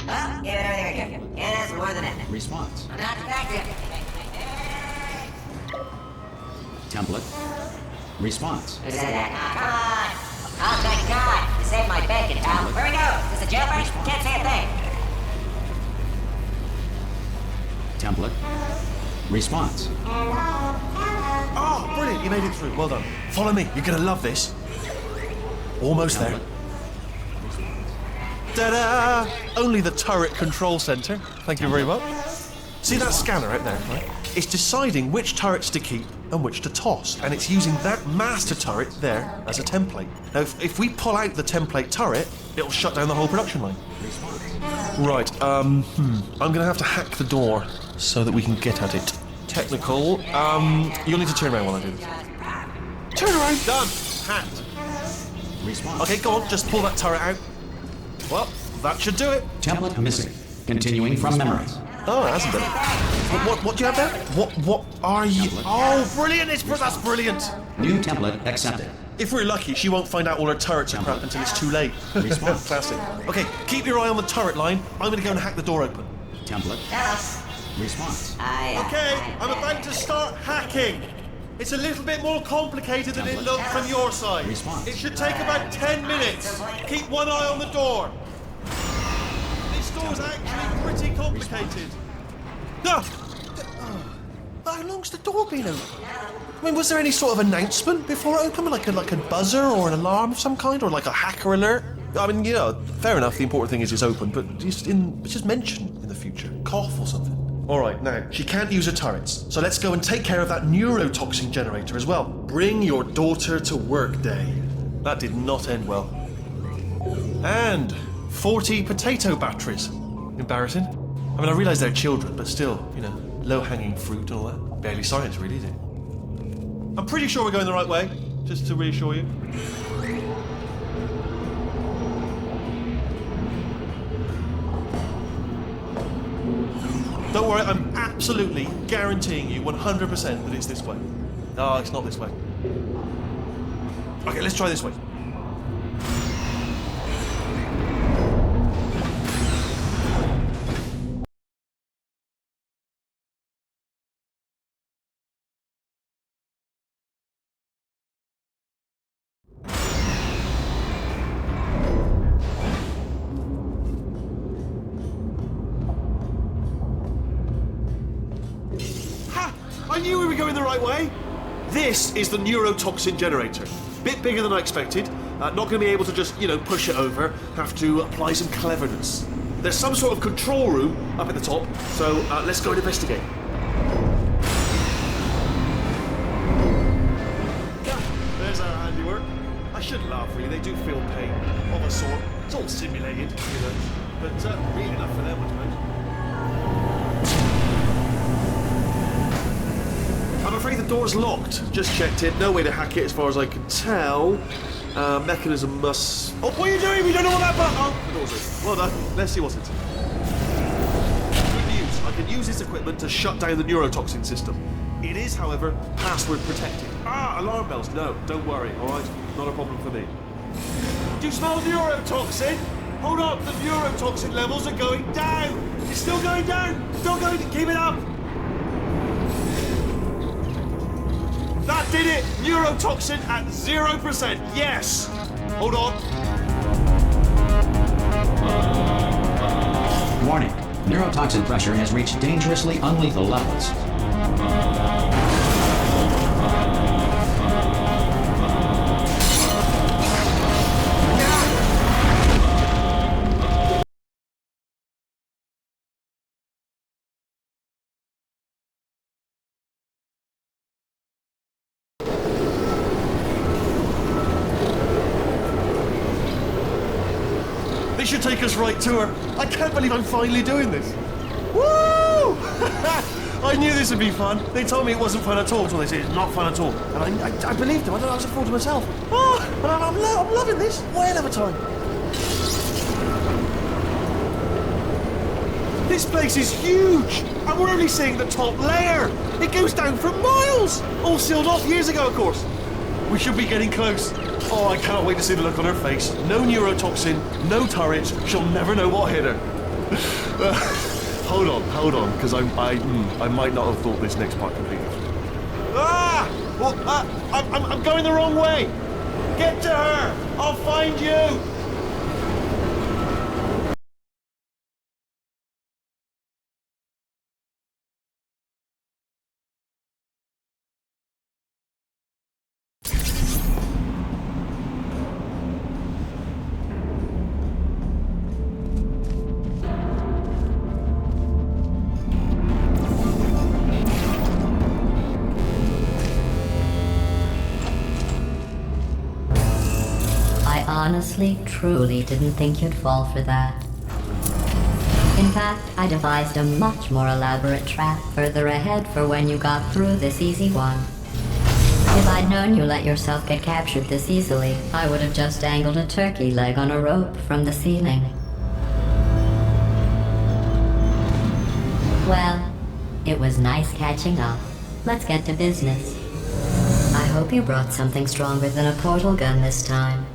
Well, give it everything we can. And that's more than enough. Response. I'm not effective. Template. Response. Who said that? Come on. Oh, thank God. You saved my bacon, pal. Where we go? Is this a jailbreak? Can't say a thing. Template. Response. Oh, brilliant. You made it through. Well done. Follow me. You're going to love this. Almost there. Ta-da! Only the turret control center. Thank you very much. See that scanner out there, right? It's deciding which turrets to keep and which to toss, and it's using that master turret there as a template. Now, if we pull out the template turret, it'll shut down the whole production line. Right, I'm gonna have to hack the door so that we can get at it. Technical, you'll need to turn around while I do this. Turn around! Done! Hacked. Response. Okay, go on, just pull that turret out. Well, that should do it. Template missing. Continuing from memories. Oh, it hasn't done it. What do you have there? What are you? Oh, brilliant! That's brilliant. New template accepted. If we're lucky, she won't find out all her turrets are crap until it's too late. Response. Classic. Okay, keep your eye on the turret line. I'm gonna go and hack the door open. Template. Yes. Response. Okay, I'm about to start hacking. It's a little bit more complicated than it looked from your side. Response. It should take about 10 minutes. Keep one eye on the door. This door's actually pretty complicated. No! How long's the door been open? I mean, was there any sort of announcement before it opened? Like a buzzer or an alarm of some kind? Or like a hacker alert? I mean, fair enough, the important thing is it's open, but just mention in the future. Cough or something. Alright, now, she can't use her turrets, so let's go and take care of that neurotoxin generator as well. Bring your daughter to work day. That did not end well. And 40 potato batteries. Embarrassing. I mean, I realise they're children, but still, low-hanging fruit and all that. Barely science, really, is it? I'm pretty sure we're going the right way, just to reassure you. Don't worry, I'm absolutely guaranteeing you 100% that it's this way. No, it's not this way. Okay, let's try this way. I knew we were going the right way. This is the neurotoxin generator. Bit bigger than I expected. Not going to be able to just, push it over. Have to apply some cleverness. There's some sort of control room up at the top, so let's go and investigate. There's our handiwork. I shouldn't laugh, really. They do feel pain of a sort. It's all simulated, but real enough for them, I suppose. I'm afraid the door's locked. Just checked it. No way to hack it as far as I can tell. Mechanism must... Oh, what are you doing? We don't know what that button... Oh, the door's open. Well done. Let's see what's it. Good news. I can use this equipment to shut down the neurotoxin system. It is, however, password protected. Alarm bells. No, don't worry, all right? Not a problem for me. Do you smell neurotoxin? Hold up. The neurotoxin levels are going down. It's still going down. Still going... Keep it up. That did it! Neurotoxin at 0%. Yes! Hold on. Warning. Neurotoxin pressure has reached dangerously unlethal levels. This should take us right to her. I can't believe I'm finally doing this. Woo! I knew this would be fun. They told me it wasn't fun at all until they said it's not fun at all. And I believed them. I don't know, I was a fool to myself. I'm loving this. Whale of a time. This place is huge. And we're only seeing the top layer. It goes down for miles. All sealed off years ago, of course. We should be getting close. Oh, I can't wait to see the look on her face. No neurotoxin, no turrets. She'll never know what hit her. Hold on, because I might not have thought this next part completely. I'm going the wrong way. Get to her. I'll find you. Honestly, truly didn't think you'd fall for that. In fact, I devised a much more elaborate trap further ahead for when you got through this easy one. If I'd known you let yourself get captured this easily, I would have just dangled a turkey leg on a rope from the ceiling. Well, it was nice catching up. Let's get to business. I hope you brought something stronger than a portal gun this time.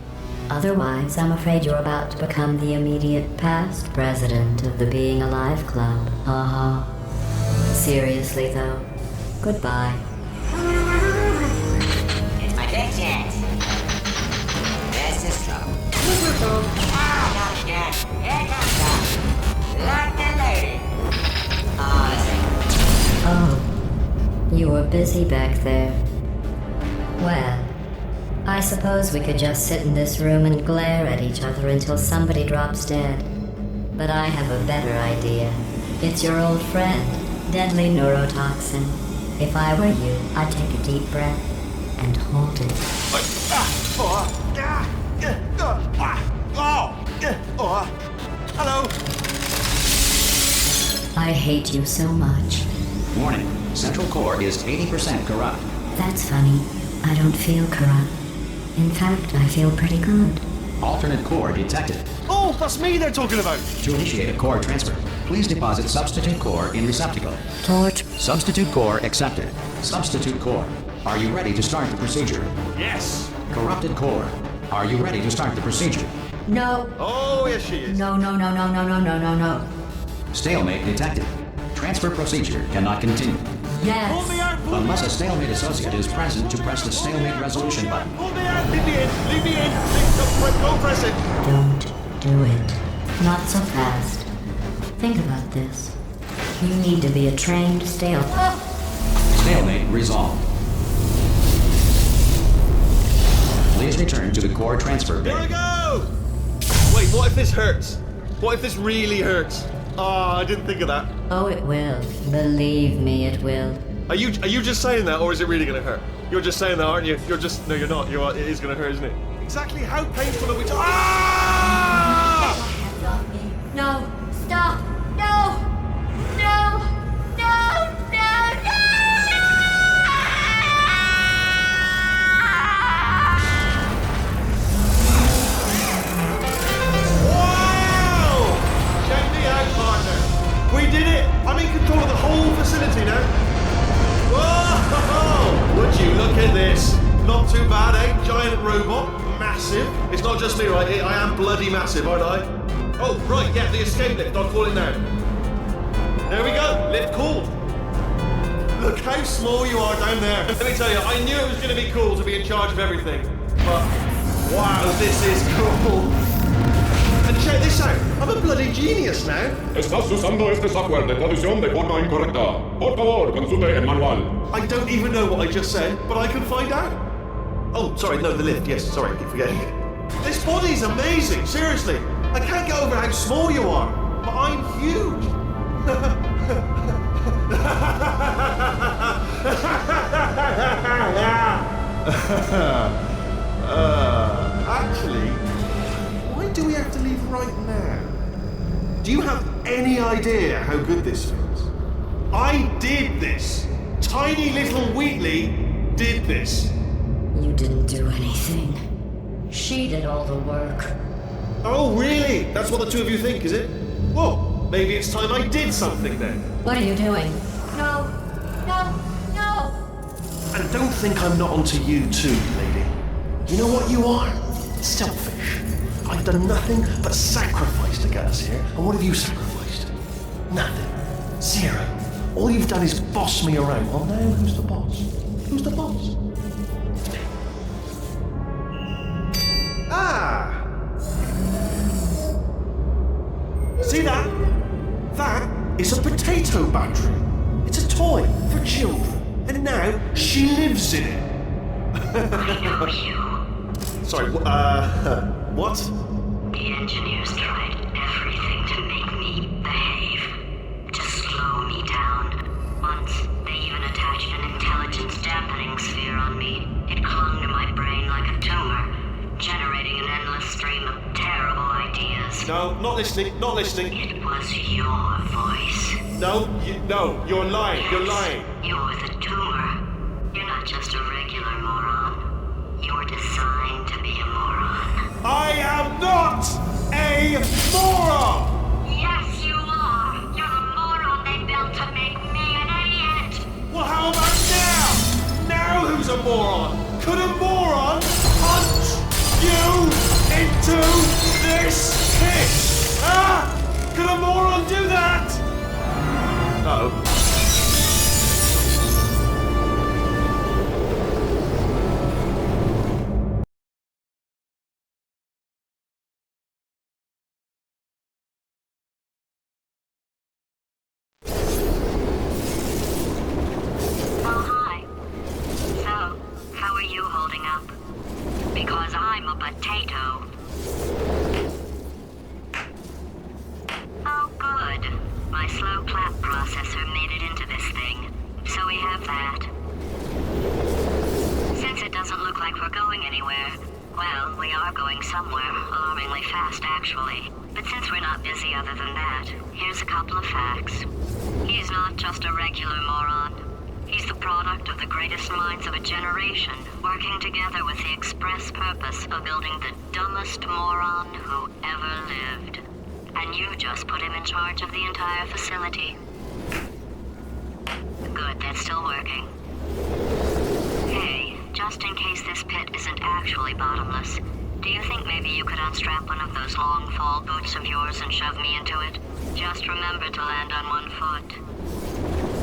Otherwise, I'm afraid you're about to become the immediate past president of the Being Alive Club. Seriously, though, goodbye. Crystal. Oh, not again. Here comes that. Lucky lady. Oh, listen. Oh, you were busy back there. Well, I suppose we could just sit in this room and glare at each other until somebody drops dead. But I have a better idea. It's your old friend, deadly neurotoxin. If I were you, I'd take a deep breath and hold it. Hello. I hate you so much. Warning, Central Core is 80% corrupt. That's funny. I don't feel corrupt. In fact, I feel pretty good. Alternate core detected. Oh, that's me they're talking about. To initiate a core transfer, please deposit substitute core in receptacle. Torch. Substitute core accepted. Substitute core, are you ready to start the procedure? Yes. Corrupted core, are you ready to start the procedure? No. Oh, yes, she is. No, no, no, no, no, no, no, no, no. Stalemate detected. Transfer procedure cannot continue. Pull me Yes. out, pull me Unless out. a stalemate associate is present to press the stalemate resolution button. Pull me out. Leave me in. Leave me in. Don't press it. Don't do it. Not so fast. Think about this. You need to be a trained Stalemate resolved. Please return to the core transfer Here bay. we go. Wait, what if this hurts? What if this really hurts? Oh, I didn't think of that. Oh, it will. Believe me, it will. Are you just saying that, or is it really gonna hurt? You're just saying that, aren't you? You're just no, you're not. You are. It is gonna hurt, isn't it? Exactly how painful are we? Ah! No! Stop! No! No! No! No! No! Wow! Check me out, partner. We did it. I'm in control of the whole facility now. Whoa! Would you look at this? Not too bad, eh? Giant robot, massive. It's not just me, right? I am bloody massive, aren't I? Oh, right, yeah, the escape lift. I'll call it now. There we go. Lift called. Look how small you are down there. Let me tell you, I knew it was going to be cool to be in charge of everything. But, wow, this is cool. And check this out. I'm a bloody genius now. Estás usando este software de traducción de forma incorrecta. Por favor, consulte el manual. I don't even know what I just said, but I can find out. Oh, sorry, no, the lift. Yes, sorry, I keep forgetting. This body's amazing, seriously. I can't get over how small you are, but I'm huge. Actually, why do we have to leave right now? Do you have any idea how good this feels? I did this. Tiny little Wheatley did this. You didn't do anything. She did all the work. Oh, really? That's what the two of you think, is it? Well, maybe it's time I did something then. What are you doing? No! No! No! And don't think I'm not onto you too, lady. You know what you are? Selfish. I've done nothing but sacrifice to get us here. And what have you sacrificed? Nothing. Zero. All you've done is boss me around. Well, now who's the boss? Who's the boss? It's me. Ah! See that? That is a potato battery. It's a toy for children. And now she lives in it. Sorry, what? The engineers tried everything to make me behave, to slow me down. Once, they even attached an intelligence dampening sphere on me. It clung to my brain like a tumor, generating an endless stream of terrible ideas. No, not listening, not listening. It was your voice. No, you're lying, you're lying. You're the tumor. You're not just a regular moron. You're designed to be a moron. I am not a moron! Yes, you are. You're the moron they built to make me an idiot. Well, how about now? Now who's a moron? Could a moron punch you into this pit? Ah! Could a moron do that? Uh-oh. My slow clap processor made it into this thing, so we have that. Since it doesn't look like we're going anywhere, well, we are going somewhere, alarmingly fast actually. But since we're not busy other than that, here's a couple of facts. He's not just a regular moron. He's the product of the greatest minds of a generation, working together with the express purpose of building the dumbest moron who ever lived. And you just put him in charge of the entire facility. Good, that's still working. Hey, just in case this pit isn't actually bottomless, do you think maybe you could unstrap one of those long fall boots of yours and shove me into it? Just remember to land on one foot.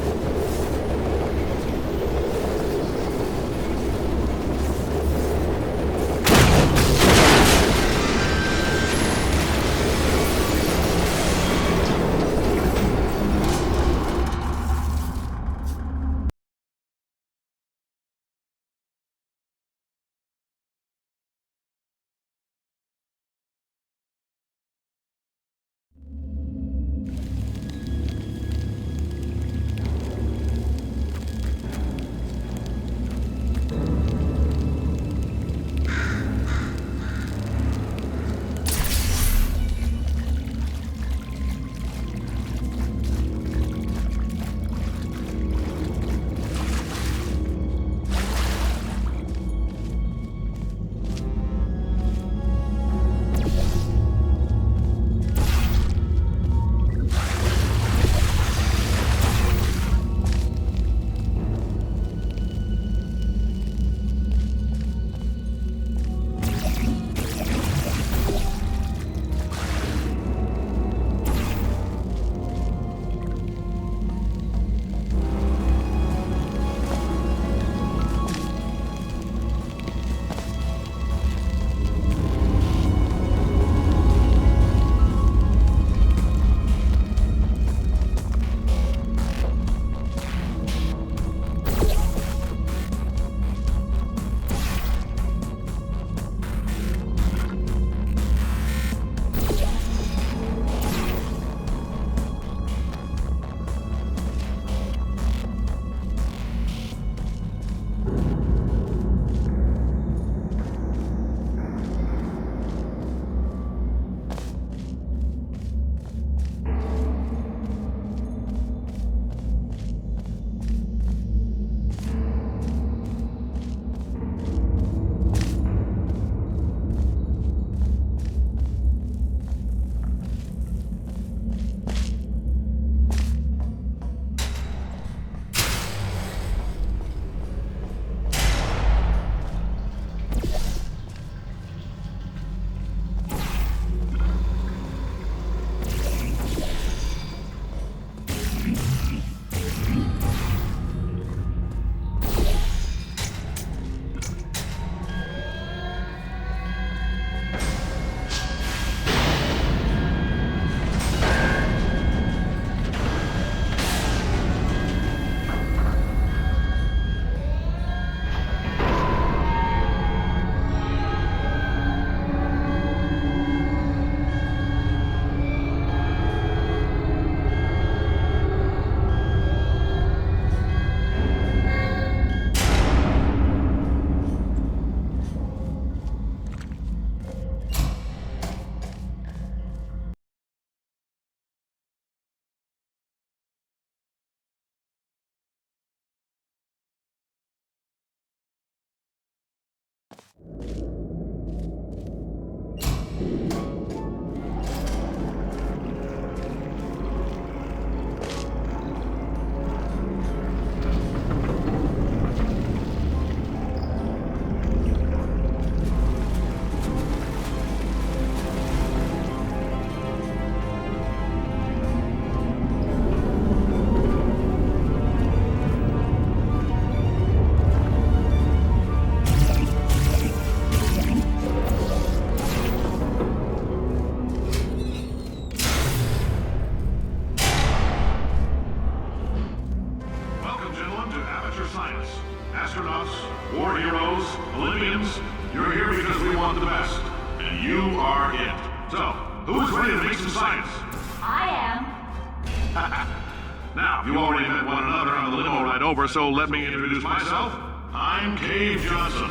Now, you already met one another on the limo ride over, so let me introduce myself. I'm Cave Johnson.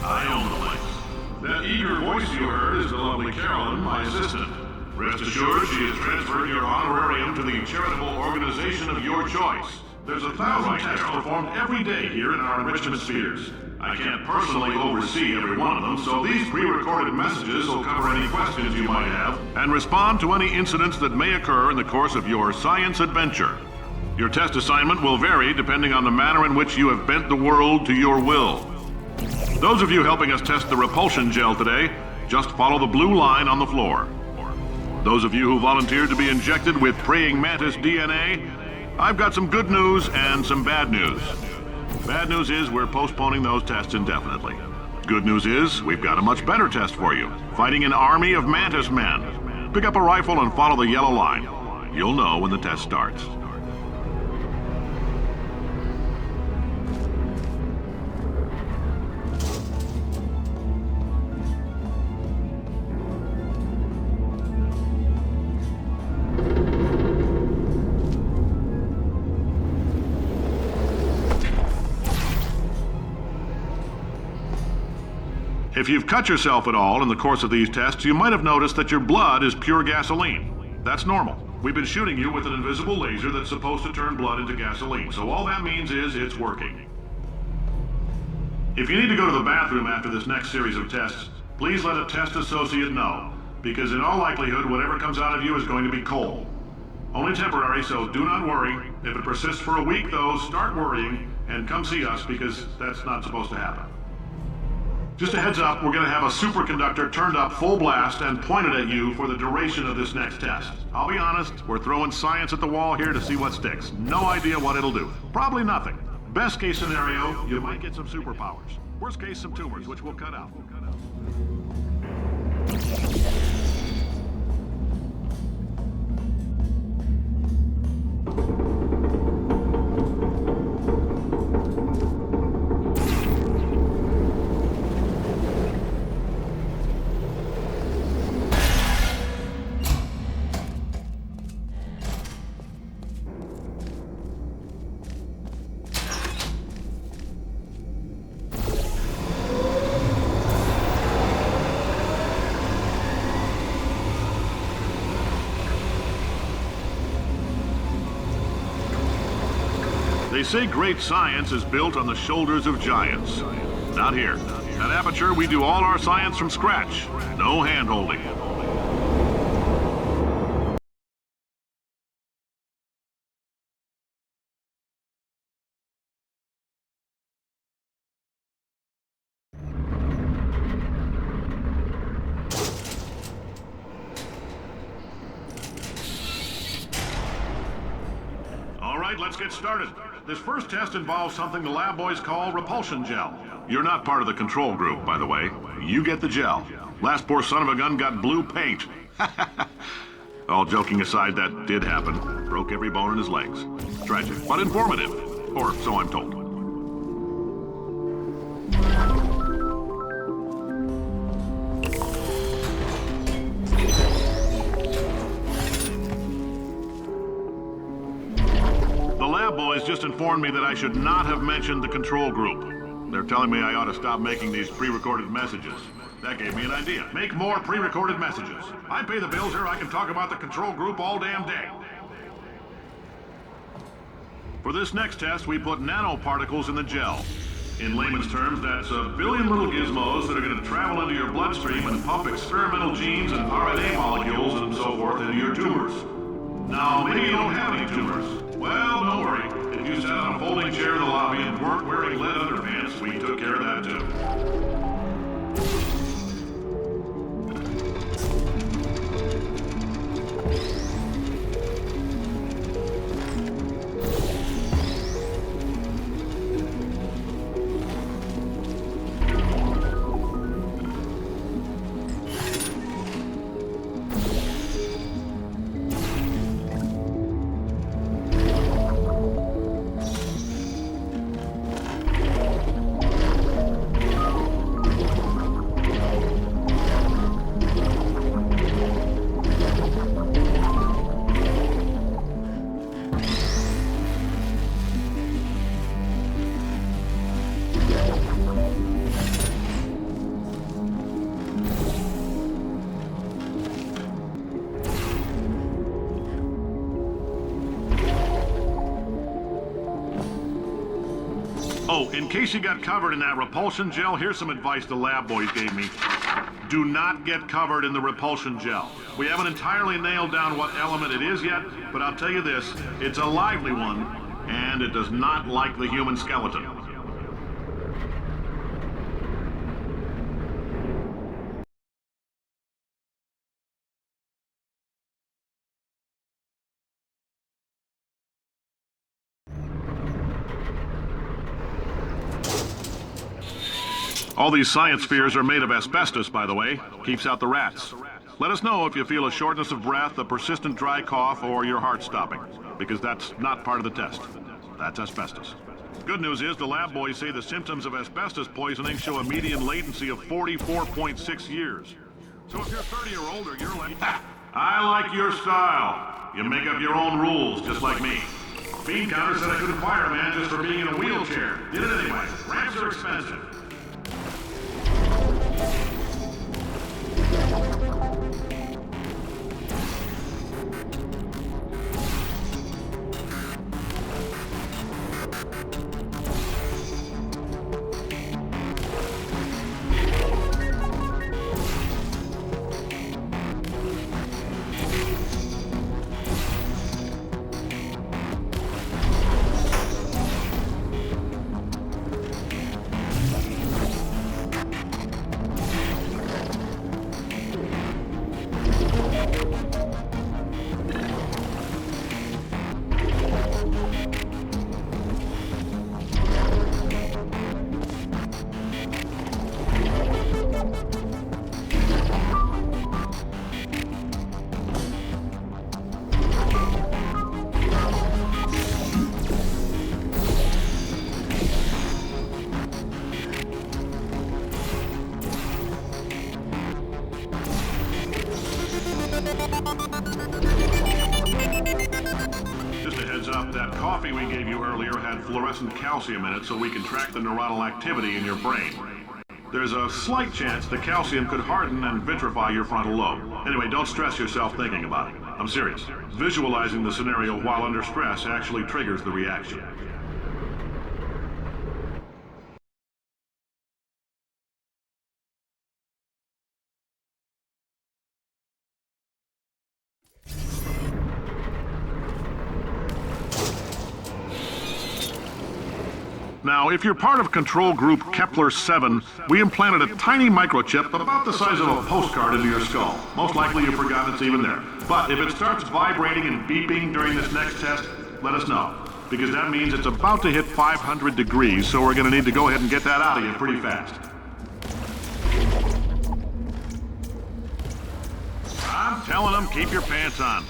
I own the place. That eager voice you heard is the lovely Carolyn, my assistant. Rest assured, she has transferred your honorarium to the charitable organization of your choice. There's 1,000 tests performed every day here in our enrichment spheres. I can't personally oversee every one of them, so these pre-recorded messages will cover any questions you might have and respond to any incidents that may occur in the course of your science adventure. Your test assignment will vary depending on the manner in which you have bent the world to your will. Those of you helping us test the repulsion gel today, just follow the blue line on the floor. Those of you who volunteered to be injected with praying mantis DNA, I've got some good news and some bad news. Bad news is we're postponing those tests indefinitely. Good news is we've got a much better test for you, fighting an army of mantis men. Pick up a rifle and follow the yellow line. You'll know when the test starts. If you've cut yourself at all in the course of these tests, you might have noticed that your blood is pure gasoline. That's normal. We've been shooting you with an invisible laser that's supposed to turn blood into gasoline, so all that means is it's working. If you need to go to the bathroom after this next series of tests, please let a test associate know, because in all likelihood, whatever comes out of you is going to be coal. Only temporary, so do not worry. If it persists for a week, though, start worrying and come see us, because that's not supposed to happen. Just a heads up, we're going to have a superconductor turned up full blast and pointed at you for the duration of this next test. I'll be honest, we're throwing science at the wall here to see what sticks. No idea what it'll do. Probably nothing. Best case scenario, you might get some superpowers. Worst case, some tumors, which we'll cut out. They say great science is built on the shoulders of giants. Not here. At Aperture, we do all our science from scratch. No hand-holding. All right, let's get started. This first test involves something the lab boys call repulsion gel. You're not part of the control group, by the way. You get the gel. Last poor son of a gun got blue paint. All joking aside, that did happen. Broke every bone in his legs. Tragic, but informative. Or so I'm told. Boys just informed me that I should not have mentioned the control group. They're telling me I ought to stop making these pre-recorded messages. That gave me an idea. Make more pre-recorded messages. I pay the bills here, I can talk about the control group all damn day. For this next test, we put nanoparticles in the gel. In layman's terms, that's a billion little gizmos that are going to travel into your bloodstream and pump experimental genes and RNA molecules and so forth into your tumors. Now, maybe you don't have any tumors. Well, don't worry. If you sat on a folding chair in the lobby and weren't wearing lead underpants, we took care of that too. Oh, in case you got covered in that repulsion gel, here's some advice the lab boys gave me. Do not get covered in the repulsion gel. We haven't entirely nailed down what element it is yet, but I'll tell you this, it's a lively one, and it does not like the human skeleton. All these science spheres are made of asbestos, by the way. Keeps out the rats. Let us know if you feel a shortness of breath, a persistent dry cough, or your heart stopping, because that's not part of the test. That's asbestos. Good news is the lab boys say the symptoms of asbestos poisoning show a median latency of 44.6 years. So if you're 30 or older, you're like, I like your style. You make up your own rules, just like me. Bean Counter said I couldn't fire a man just for being in a wheelchair. Did it anyway. Ramps are expensive. Just a heads up, that coffee we gave you earlier had fluorescent calcium in it so we can track the neuronal activity in your brain. There's a slight chance the calcium could harden and vitrify your frontal lobe. Anyway, don't stress yourself thinking about it. I'm serious. Visualizing the scenario while under stress actually triggers the reaction. Now, if you're part of Control Group Kepler-7, we implanted a tiny microchip about the size of a postcard into your skull. Most likely you've forgotten it's even there. But if it starts vibrating and beeping during this next test, let us know. Because that means it's about to hit 500 degrees, so we're going to need to go ahead and get that out of you pretty fast. I'm telling them, keep your pants on.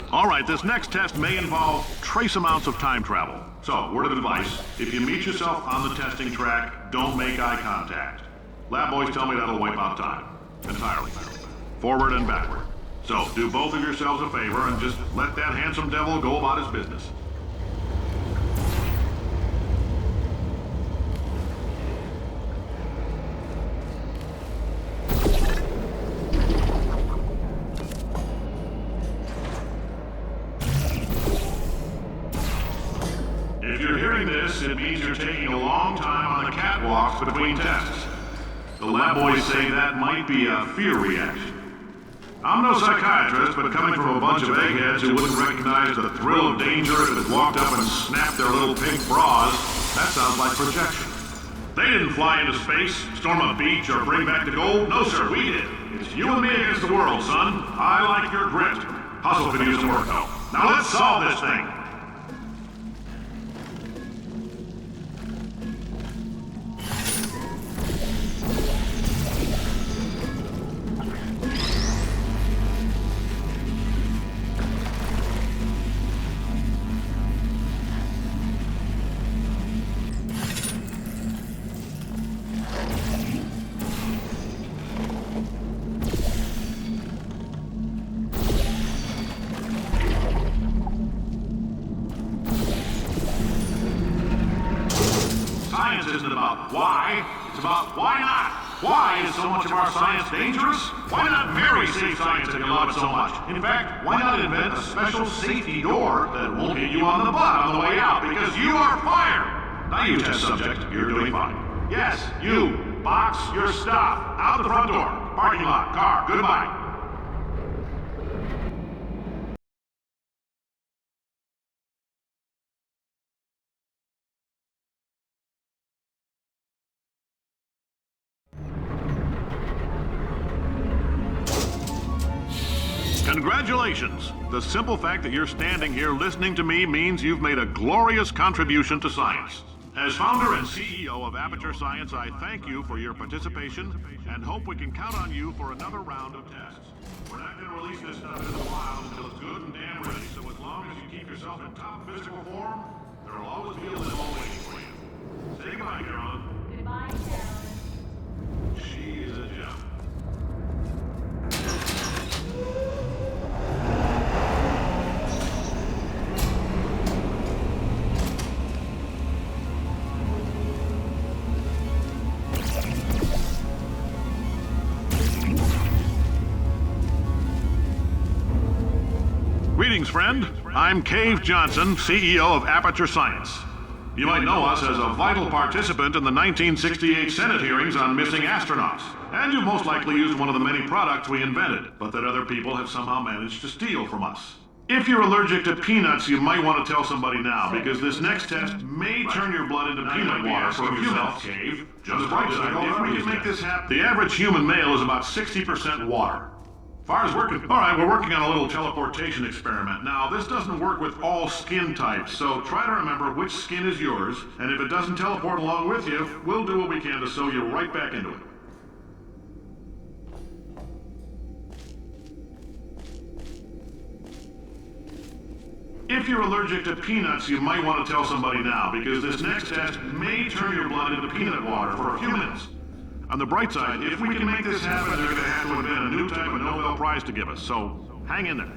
All right, this next test may involve trace amounts of time travel. So, word of advice, if you meet yourself on the testing track, don't make eye contact. Lab boys tell me that'll wipe out time. Entirely. Forward and backward. So, do both of yourselves a favor and just let that handsome devil go about his business. If you're hearing this, it means you're taking a long time on the catwalks between tests. The lab boys say that might be a fear reaction. I'm no psychiatrist, but coming from a bunch of eggheads who wouldn't recognize the thrill of danger if it walked up and snapped their little pink bras, that sounds like projection. They didn't fly into space, storm a beach, or bring back the gold. No, sir, we did. It's you and me against the world, son. I like your grit. Hustle could use some work, though. Now let's solve this thing. Science isn't about why, it's about why not. Why is so much of our science dangerous? Why not marry safe science if you love it so much? In fact, why not invent a special safety door that won't hit you on the butt on the way out because you are fired? Now you test subject, you're doing fine. Yes, you. Box your stuff. Out the front door. Parking lot. Car. Goodbye. Congratulations! The simple fact that you're standing here listening to me means you've made a glorious contribution to science. As founder and CEO of Aperture Science, I thank you for your participation and hope we can count on you for another round of tests. We're not going to release this stuff into the wild until it's good and damn ready, so as long as you keep yourself in top physical form, there will always be a limo waiting for you. Say goodbye, Carolyn. Goodbye, Carolyn. She is a gem. Greetings, friend. I'm Cave Johnson, CEO of Aperture Science. You might know us as a vital participant in the 1968 Senate hearings on missing astronauts. And you've most likely used one of the many products we invented, but that other people have somehow managed to steal from us. If you're allergic to peanuts, you might want to tell somebody now, because this next test may turn your blood into peanut water for a few minutes. Cave. On the bright side, if we can make this happen, the average human male is about 60% water. We're working on a little teleportation experiment. Now, this doesn't work with all skin types, so try to remember which skin is yours, and if it doesn't teleport along with you, we'll do what we can to sew you right back into it. If you're allergic to peanuts, you might want to tell somebody now, because this next test may turn your blood into peanut water for a few minutes. On the bright side, if we can make this happen, they're going to have to invent a new type of Nobel Prize to give us, so hang in there.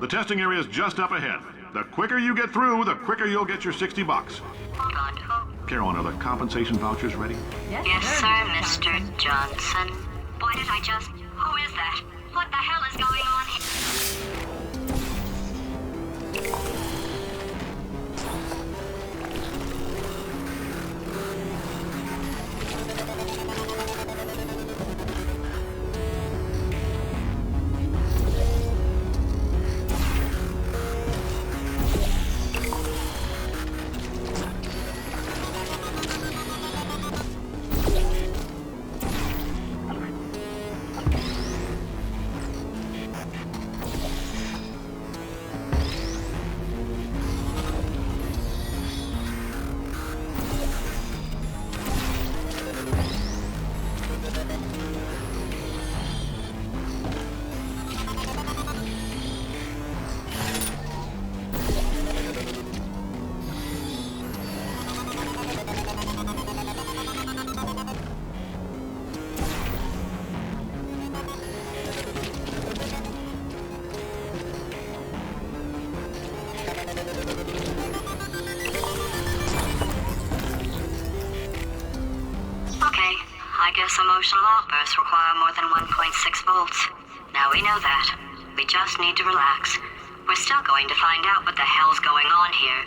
The testing area is just up ahead. The quicker you get through, the quicker you'll get your $60. Hold on. Carolyn, are the compensation vouchers ready? Yes, sir, Mr. Johnson. Why did I just... Who is that? What the hell is going on here? I guess emotional outbursts require more than 1.6 volts. Now we know that. We just need to relax. We're still going to find out what the hell's going on here,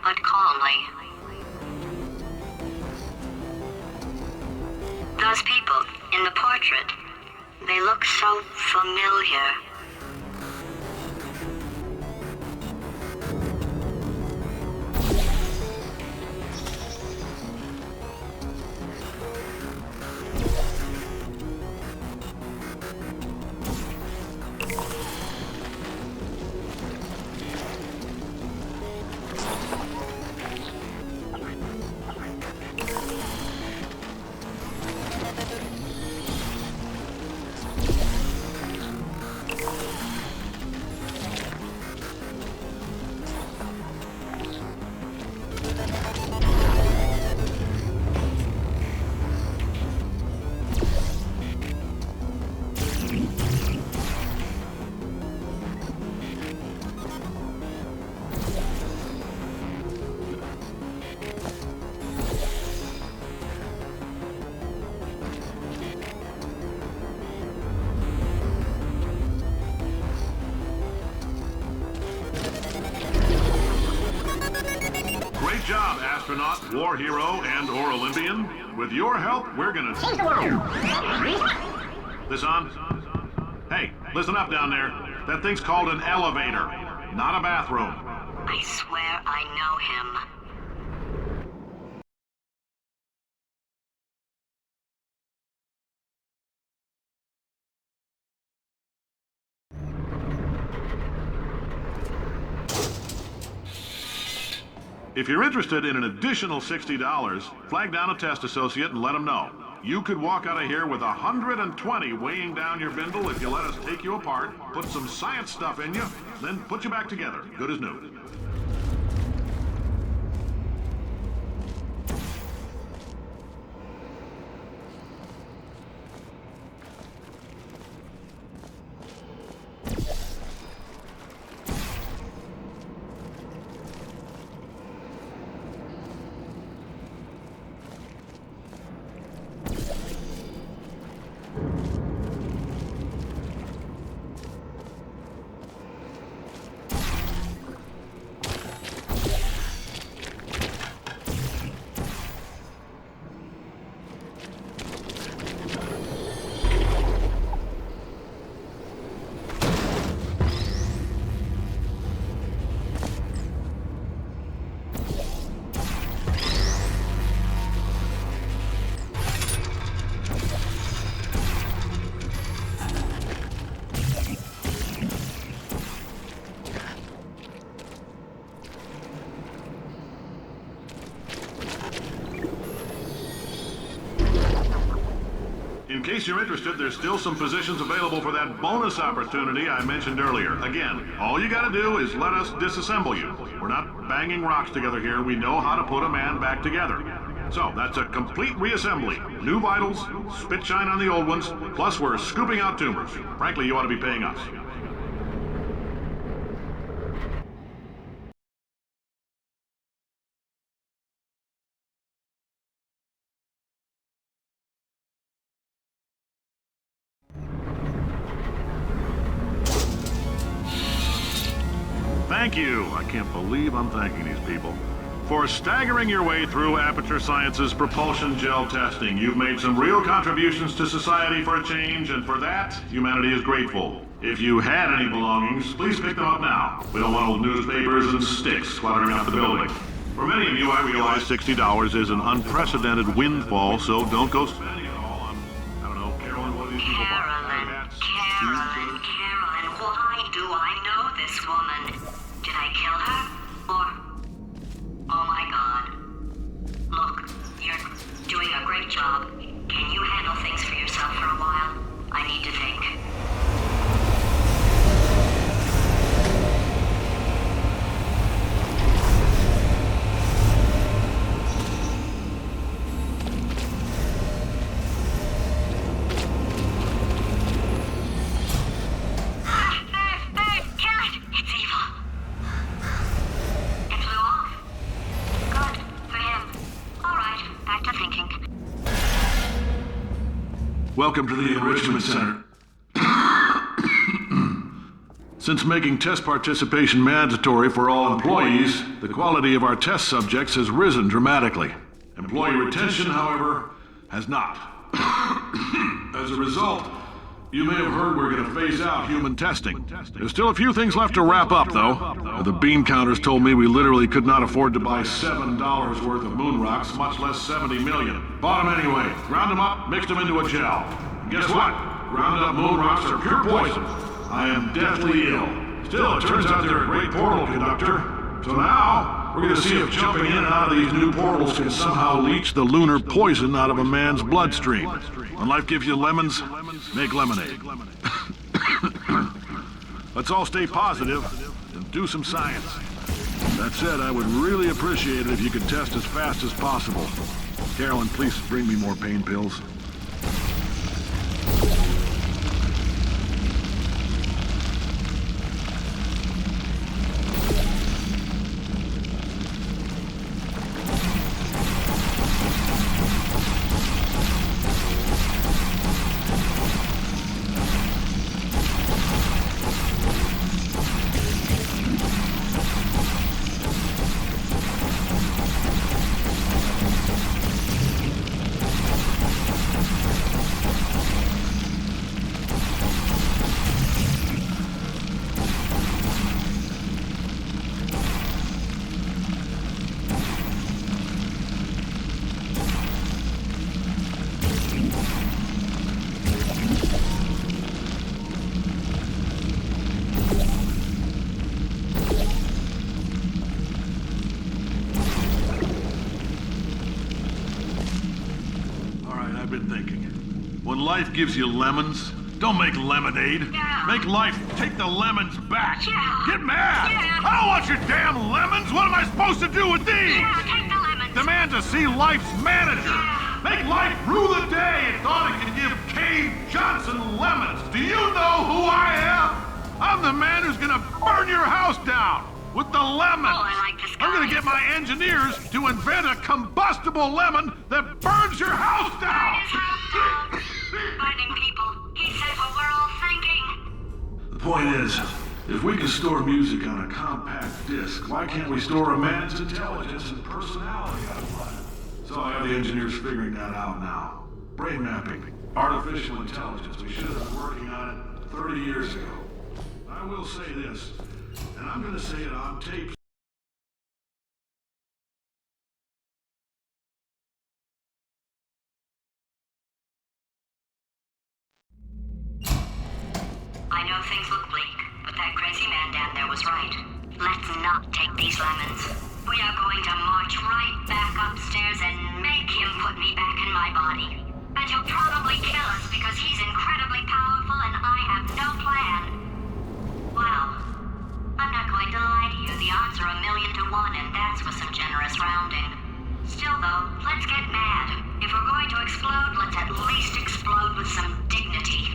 but calmly. Those people in the portrait, they look so familiar. Great job, astronaut, war hero, and/or Olympian. With your help, we're gonna change the world. This on? Hey, listen up down there. That thing's called an elevator, not a bathroom. I swear I know him. If you're interested in an additional $60, flag down a test associate and let them know. You could walk out of here with 120 weighing down your bindle if you let us take you apart, put some science stuff in you, then put you back together, good as new. In case you're interested, there's still some positions available for that bonus opportunity I mentioned earlier. Again, all you gotta do is let us disassemble you. We're not banging rocks together here. We know how to put a man back together. So, that's a complete reassembly. New vitals, spit shine on the old ones, plus we're scooping out tumors. Frankly, you ought to be paying us. Thank you. I can't believe I'm thanking these people. For staggering your way through Aperture Science's propulsion gel testing. You've made some real contributions to society for a change, and for that, humanity is grateful. If you had any belongings, please pick them up now. We don't want old newspapers and sticks cluttering up the building. For many of you, I realize $60 is an unprecedented windfall, so don't go spending it all on, I don't know, Carolyn, what are these people buying? Carolyn, why do I know this woman? Did I kill her? Or... oh my god. Look, you're doing a great job. Can you handle things for yourself for a while? I need to think. Welcome to the Enrichment Center. Since making test participation mandatory for all employees, the quality of our test subjects has risen dramatically. Employee retention, however, has not. As a result, you may have heard we're going to phase out human testing. There's still a few things left to wrap up, though. The bean counters told me we literally could not afford to buy $7 worth of moon rocks, much less 70 million. Bought them anyway, ground them up, mixed them into a gel. And guess what? Ground up moon rocks are pure poison. I am deathly ill. Still, it turns out they're a great portal conductor. So now, we're going to see if jumping in and out of these new portals can somehow leach the lunar poison out of a man's bloodstream. When life gives you lemons, make lemonade. Let's all stay positive and do some science. That said, I would really appreciate it if you could test as fast as possible. Carolyn, please bring me more pain pills. I've been thinking. When life gives you lemons, don't make lemonade. Yeah. Make life take the lemons back. Yeah. Get mad! Yeah. I don't want your damn lemons! What am I supposed to do with these? Yeah, take the lemons. Demand to see life's manager. Yeah. Make life rue the day it thought it could give Cave Johnson lemons. Do you know who I am? I'm the man who's gonna burn your house down with the lemons. Oh, I like this guy. I'm gonna get my engineers to invent a combustible lemon that burns your house Burn down. his house down. Burning people. He said what we're all thinking. The point is, if we can store music on a compact disc, why can't we store a man's intelligence and personality on one? So I have the engineers figuring that out now. Brain mapping, artificial intelligence. We should have been working on it 30 years ago. I will say this, and I'm gonna say it on tape. I know things look bleak, but that crazy man down there was right. Let's not take these lemons. We are going to march right back upstairs and make him put me back in my body. And he'll probably kill us because he's incredibly powerful and I have no plan. Wow. I'm not going to lie to you, the odds are 1,000,000 to 1, and that's with some generous rounding. Still though, let's get mad. If we're going to explode, let's at least explode with some dignity.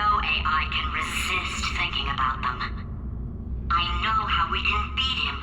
No AI can resist thinking about them. I know how we can beat him.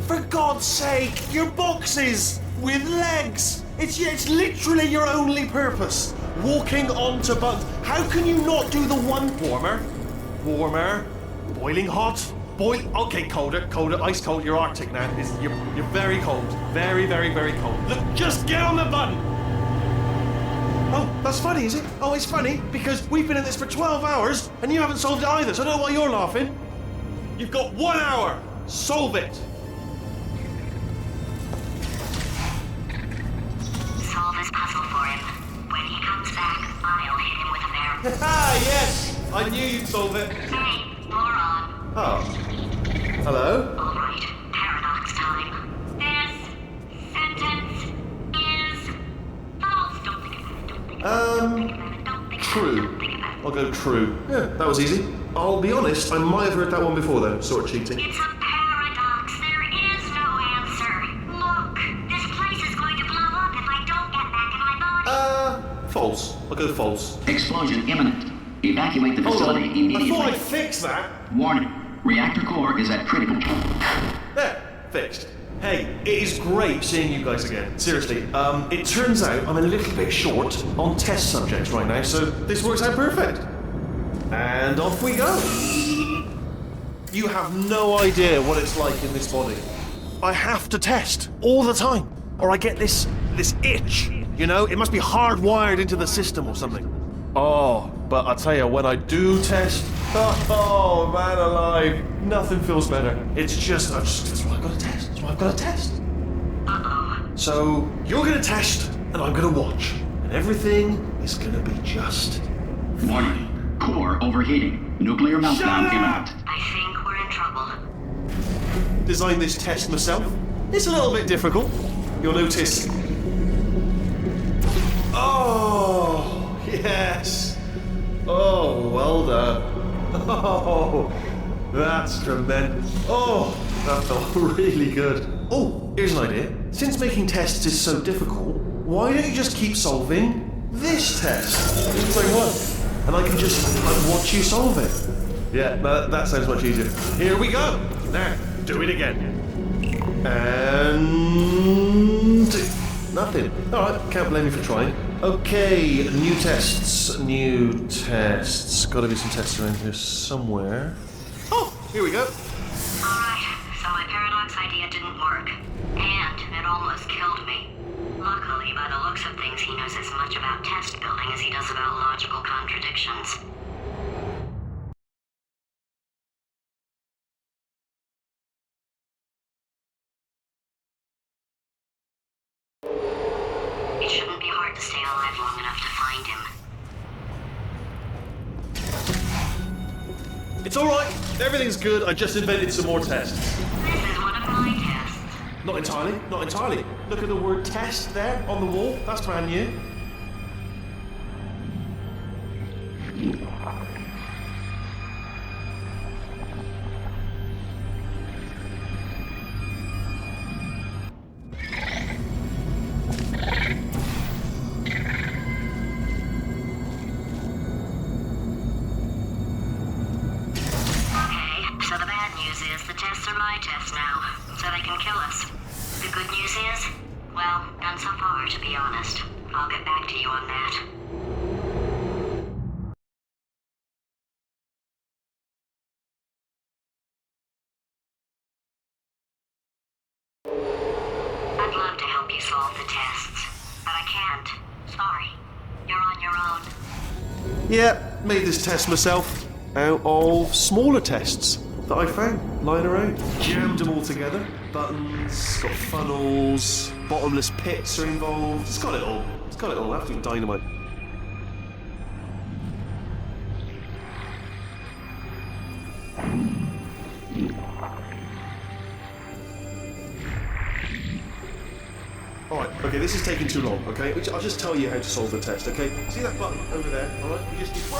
For God's sake, your boxes with legs. It's literally your only purpose. Walking onto buttons. How can you not do the one warmer? Warmer. Boiling hot. Okay, colder. Ice cold. You're Arctic now. You're very cold. Very, very, very cold. Look, just get on the button. Oh, that's funny, is it? Oh, it's funny because we've been in this for 12 hours and you haven't solved it either. So I don't know why you're laughing. You've got 1 hour. Solve it. Solve this puzzle for him. When he comes back, I'll hit him with a barrel. Ah, yes! I knew you'd solve it. Hey, moron. Oh. Hello? All right, paradox time. This sentence is false. Don't think about it. Don't think about it. Don't think True. Don't think about it. I'll go true. Yeah, that was easy. I'll be honest, I might have heard that one before though, sort of cheating. It's a paradox. There is no answer. Look, this place is going to blow up if I don't get back in my body. False. I'll go false. Explosion imminent. Evacuate the Hold on. facility immediately. I thought I'd fix that. Warning. Reactor core is at critical. There, fixed. Hey, it is great seeing you guys again. Seriously, it turns out I'm a little bit short on test subjects right now, so this works out perfect. And off we go. You have no idea what it's like in this body. I have to test all the time, or I get this itch. You know, it must be hardwired into the system or something. Oh, but I tell you, when I do test, oh man alive, nothing feels better. That's what I've got to test. That's what I've got to test. So you're gonna test, and I'm gonna watch, and everything is gonna be just Warning. Core overheating. Nuclear meltdown imminent. I think we're in trouble. Designed this test myself. It's a little bit difficult. You'll notice. Oh, yes. Oh, well done. Oh, that's tremendous. Oh, that felt really good. Oh, here's an idea. Since making tests is so difficult, why don't you just keep solving this test? It's like what? And I can just watch you solve it. Yeah, that sounds much easier. Here we go. Now, do it again. And nothing. All right, can't blame you for trying. Okay, new tests. Got to be some tests around here somewhere. Oh, here we go. Alright, so my paradox idea didn't work. And it almost killed me. Luckily, by the looks of things, he knows as much about test building as he does about logical contradictions. It shouldn't be hard to stay alive long enough to find him. It's alright. Everything's good. I just invented some more tests. This is one of my tests. Not entirely. Not entirely. Look at the word test there on the wall. That's brand new. So the bad news is the tests are my tests now, so they can kill us. The good news is, well, none so far, to be honest. I'll get back to you on that. I'd love to help you solve the tests, but I can't. Sorry. You're on your own. Yeah, made this test myself out of smaller tests that I found lying around. Jammed them all together. Buttons, got funnels, bottomless pits are involved. It's got it all. It's got it all. Absolute dynamite. Alright, okay, this is taking too long, okay? I'll just tell you how to solve the test, okay? See that button over there, alright? You just And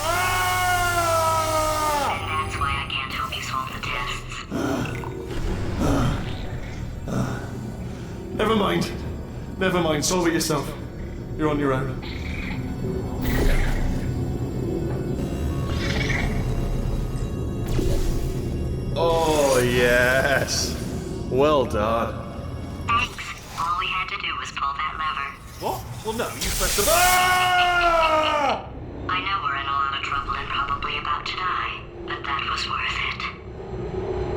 that's why I can't help you solve the tests. Never mind. Never mind, solve it yourself. You're on your own. Oh, yes. Well done. Thanks. All we had to do was pull that lever. What? Well, no, you pressed the Ah! I know we're in a lot of trouble and probably about to die, but that was worth it.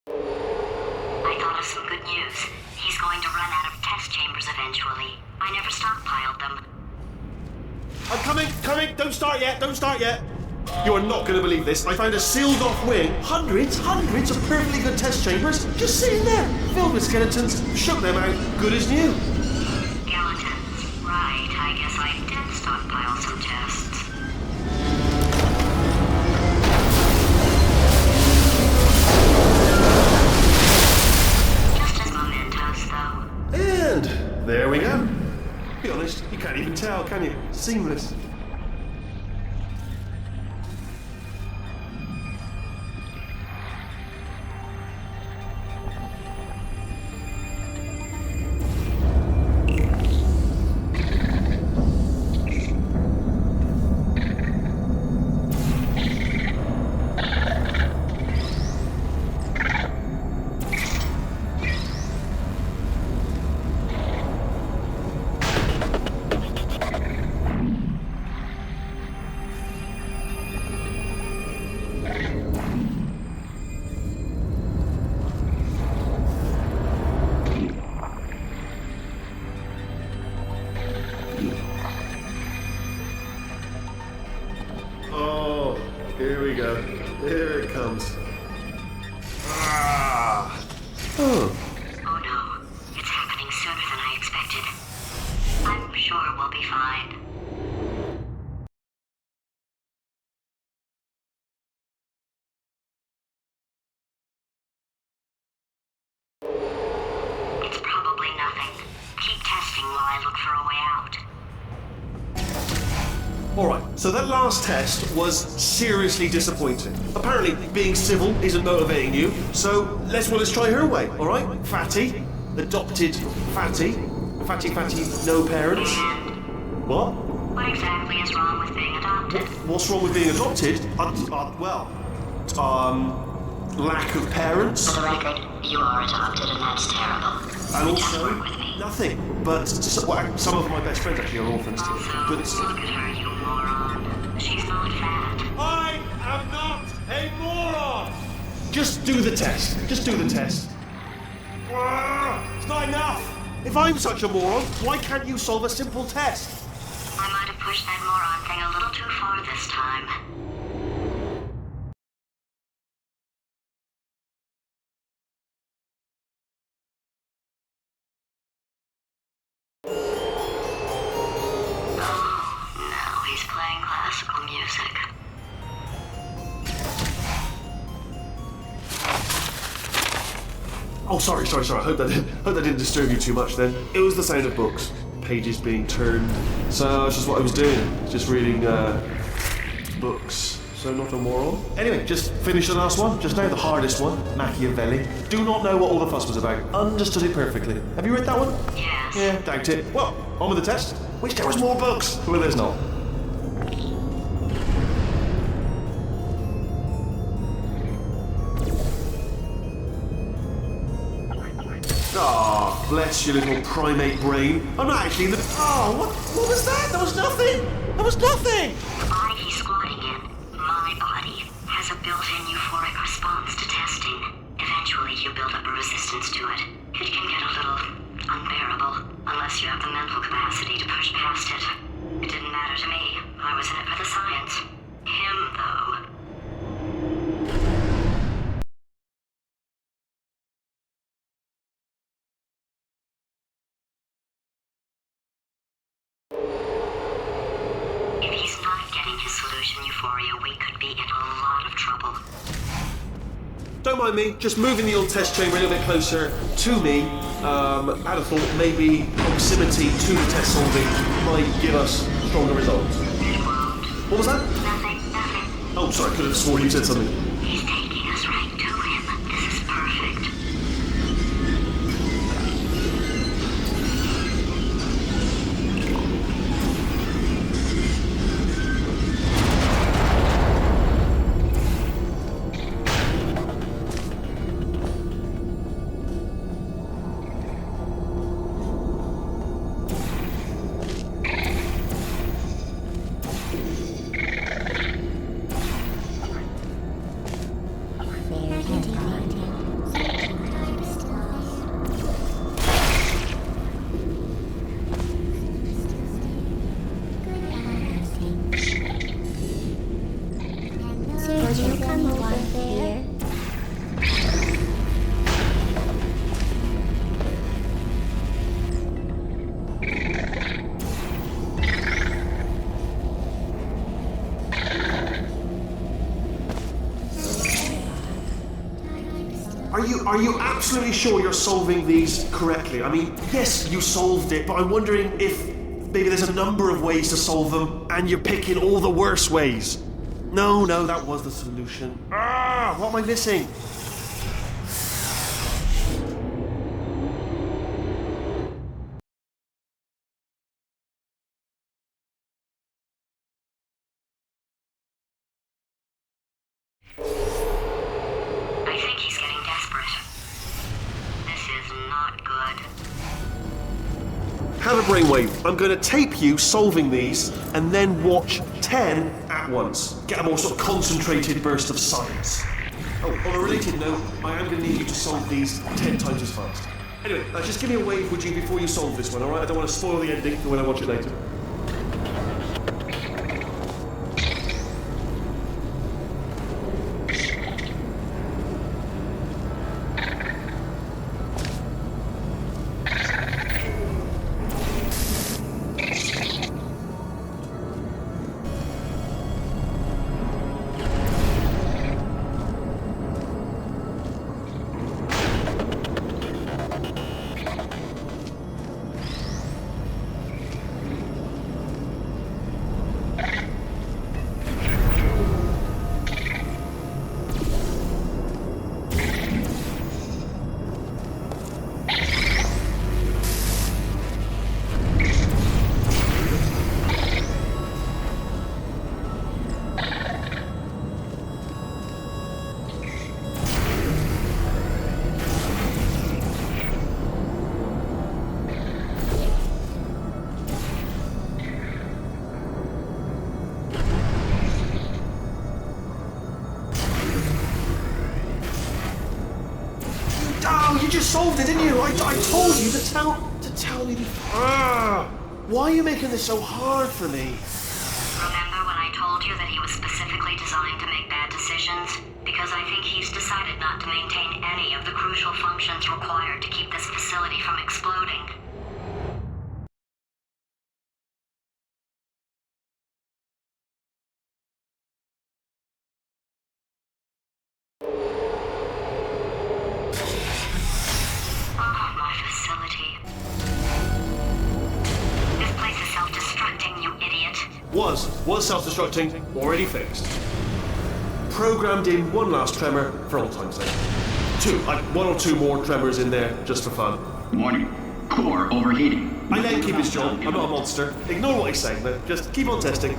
I thought of some good news. He's going to run out of test chambers eventually. I never stockpiled them. I'm coming. Don't start yet. You are not going to believe this. I found a sealed off wing. Hundreds of perfectly good test chambers just sitting there, filled with skeletons. Shook them out, good as new. Skeletons. Right, I guess I did stockpile some tests. Just as mementos, though. And there we go. To be honest, you can't even tell, can you? Seamless. Oh, here we go. Here it comes. Ah! Oh. Oh no, it's happening sooner than I expected. I'm sure we'll be fine. It's probably nothing. Keep testing while I look for a way out. Alright, so that last test was seriously disappointing. Apparently, being civil isn't motivating you, so let's try her way, alright? Fatty, adopted Fatty, no parents. What? What exactly is wrong with being adopted? What's wrong with being adopted? Lack of parents. For the record, you are adopted and that's terrible. And also, Just work with me. nothing. But some of my best friends actually are orphans too. Also, But look at her, you moron. She's not fat. I am not Hey, moron! Just do the test. Just do the test. It's not enough. If I'm such a moron, why can't you solve a simple test? I might have pushed that moron thing a little too far this time. Oh, now he's playing classical music. Oh, sorry. I hope that didn't disturb you too much then. It was the sound of books, pages being turned. So that's just what I was doing, just reading books. So not a moral. Anyway, just finished the last one. Just now the hardest one, Machiavelli. Do not know what all the fuss was about. Understood it perfectly. Have you read that one? Yes. Yeah, doubt it. Well, on with the test. Wish there was more books. Well, there's not. Ah, bless your little primate brain. I'm not actually in the... Oh, what was that? That was nothing. That was nothing. The body he's squatting in, my body, has a built-in euphoric response to testing. Eventually, you build up a resistance to it. It can get a little unbearable, unless you have the mental capacity to push past it. It didn't matter to me. I was in it for the science. Him, though. If he's not getting his solution euphoria, we could be in a lot of trouble. Don't mind me, just moving the old test chamber a little bit closer to me. I'd have thought maybe proximity to the test solving might give us stronger results. What was that? Nothing. Oh, sorry, I could have sworn you said something. He's taking us right to him. This is perfect. Would you come over there? Are you absolutely sure you're solving these correctly? I mean, yes, you solved it, but I'm wondering if maybe there's a number of ways to solve them, and you're picking all the worst ways. No, that was the solution. What am I missing? I think he's getting desperate. This is not good. Have a brainwave. I'm going to tape you solving these, and then watch 10 at once. Get a more sort of concentrated burst of science. Oh, on a related note, I am going to need you to solve these 10 times as fast. Anyway, just give me a wave, would you, before you solve this one, alright? I don't want to spoil the ending for when I watch it later. you just solved it, didn't you? I told you to tell me. Why are you making this so hard for me? Remember when I told you that he was specifically designed to make bad decisions? Because I think he's decided not to maintain any of the crucial functions required to keep this facility from exploding. My facility. This place is self-destructing, you idiot. Was self-destructing, already fixed. Programmed in one last tremor for old time's sake. One or two more tremors in there, just for fun. Warning. Core overheating. I let him keep his job. I'm not a monster. Ignore what he's saying, man. Just keep on testing.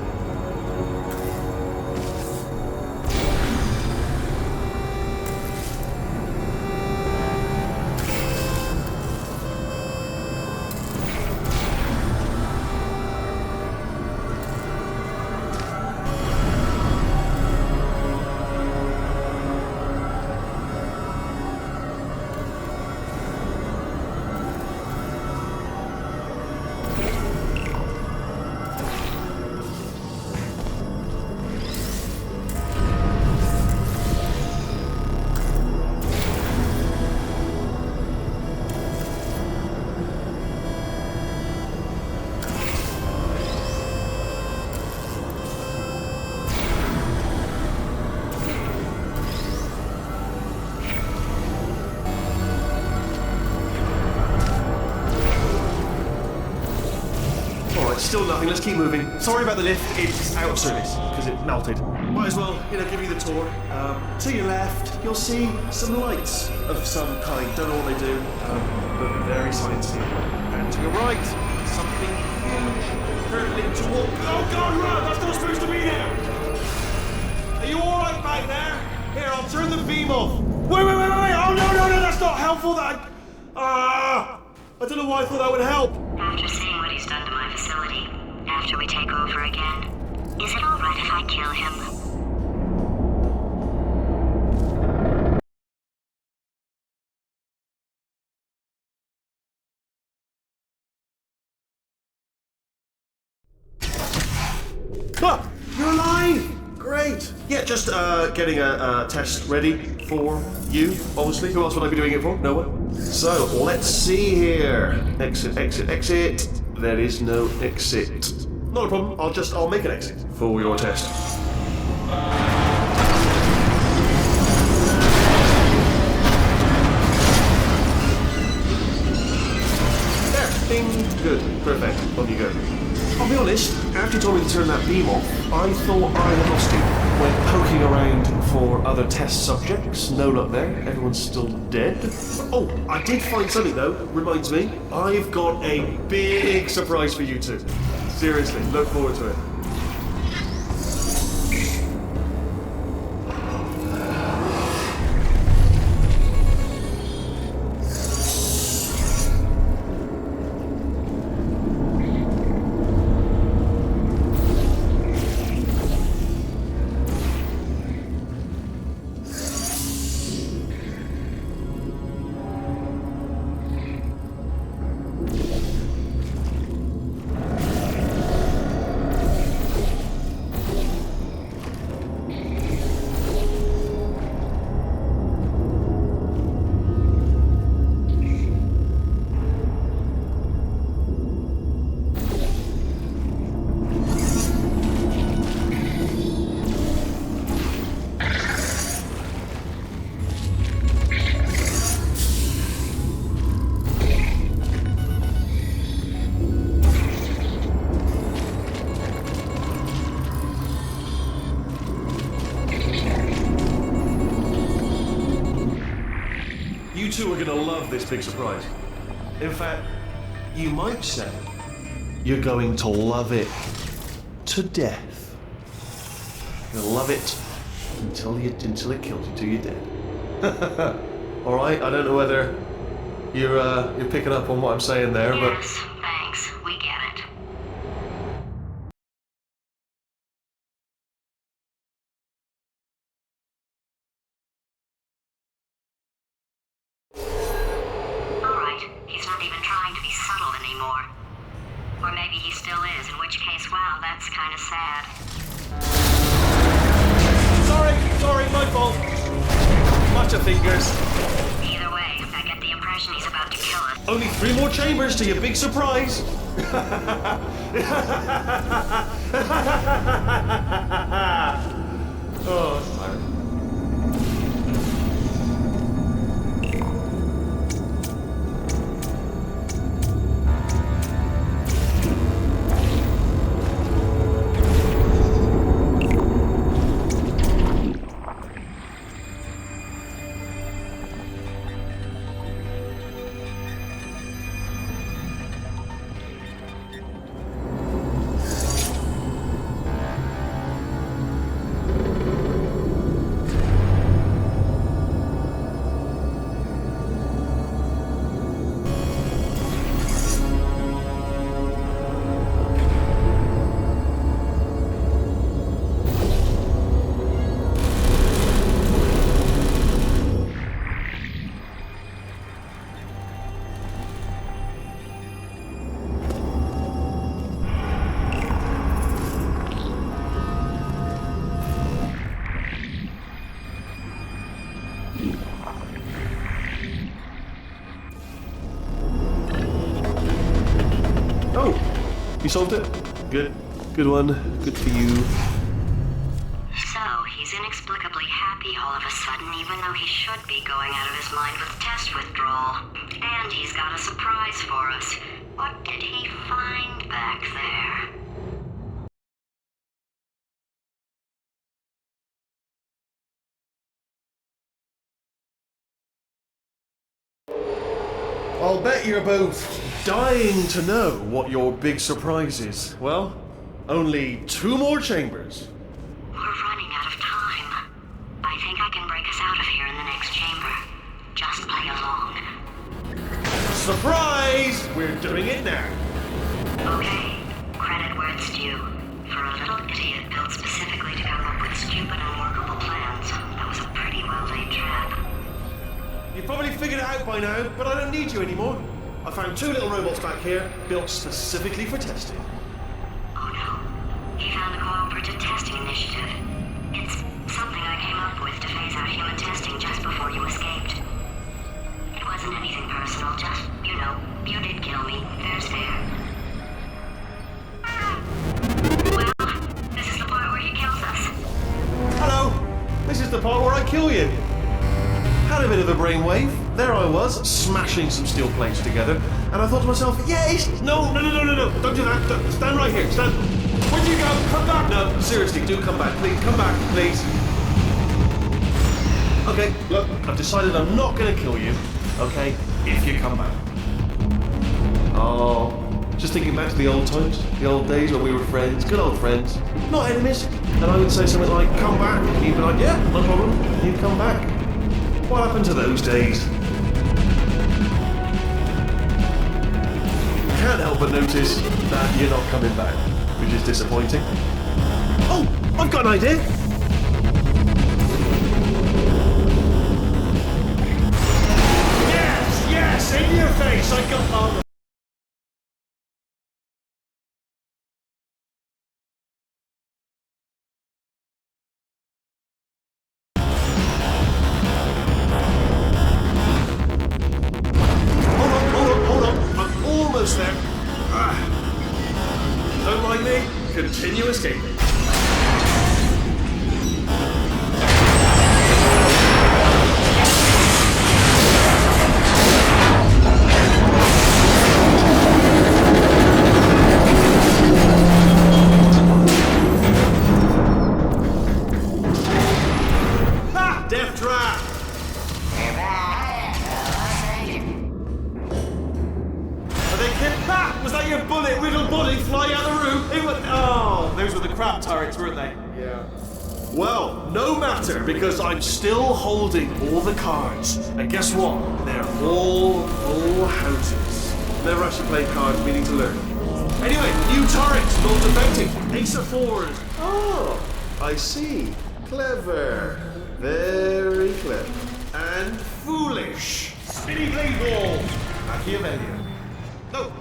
Still nothing, let's keep moving. Sorry about the lift, it's out of service, because it melted. Might as well, give you the tour. To your left, you'll see some lights of some kind. Don't know what they do, but very sciencey. And to your right, something huge, hurtling toward... Oh God, run! That's not supposed to be there! Are you alright back there? Here, I'll turn the beam off. Wait! Oh no, that's not helpful, I don't know why I thought that would help. After seeing what he's done to my facility, after we take over again, is it alright if I kill him? You're alive! Great! Yeah, just getting a test ready for you, obviously. Who else would I be doing it for? No one. So, let's see here. Exit. There is no exit. Not a problem, I'll make an exit for your test. There, ding, good, perfect, on you go. I'll be honest, after you told me to turn that beam off, I thought I had lost you. Went poking around for other test subjects, no luck there, everyone's still dead. Oh, I did find something though, reminds me. I've got a big surprise for you two. Seriously, look forward to it. You two are gonna love this big surprise. In fact, you might say you're going to love it to death. You'll love it until it kills you till you're dead. All right. I don't know whether you're picking up on what I'm saying there, but. Yes, thanks. We get it. which case, wow, that's kind of sad. Sorry, my fault. Bunch of fingers. Either way, I get the impression he's about to kill us. Only 3 more chambers to your big surprise. Oh, sorry. You solved it? Good. Good one. Good for you. So, he's inexplicably happy all of a sudden, even though he should be going out of his mind with test withdrawal. And he's got a surprise for us. What did he find back there? I'll bet you're both dying to know what your big surprise is. Well, only 2 more chambers. We're running out of time. I think I can break us out of here in the next chamber. Just play along. Surprise! We're doing it now. Okay, credit where it's due. For a little idiot built specifically to come up with stupid unworkable plans, that was a pretty well-laid trap. You've probably figured it out by now, but I don't need you anymore. I found 2 little robots back here, built specifically for testing. Oh no. He found the Cooperative Testing Initiative. It's something I came up with to phase out human testing just before you escaped. It wasn't anything personal, just, you did kill me. There's fair. Well, this is the part where he kills us. Hello! This is the part where I kill you. Had a bit of a brainwave. There I was, smashing some steel plates together, and I thought to myself, yes! No, don't do that. Stand right here, stand. Where'd you go? Come back! No, seriously, do come back, please. Come back, please. Okay, look, I've decided I'm not going to kill you, okay, if you come back. Oh, just thinking back to the old times, the old days when we were friends, good old friends, not enemies, and I would say something like, come back, and you'd be like, yeah, no problem, and you'd come back. What happened to those days? Can't help but notice that you're not coming back, which is disappointing. Oh, I've got an idea! Yes, in your face, I got on. Don't mind me, continue escaping. Ha! Death trap! Was that your bullet-riddled body flying out the room? It was... Oh, those were the crab turrets, weren't they? Yeah. Well, no matter, because I'm still holding all the cards. And guess what? They're all full houses. Never actually played cards, meaning to learn. Anyway, new turret, not defecting. Ace of 4s. Oh, I see. Clever. Very clever. And foolish. Spinny blade ball. Machiavellian. No.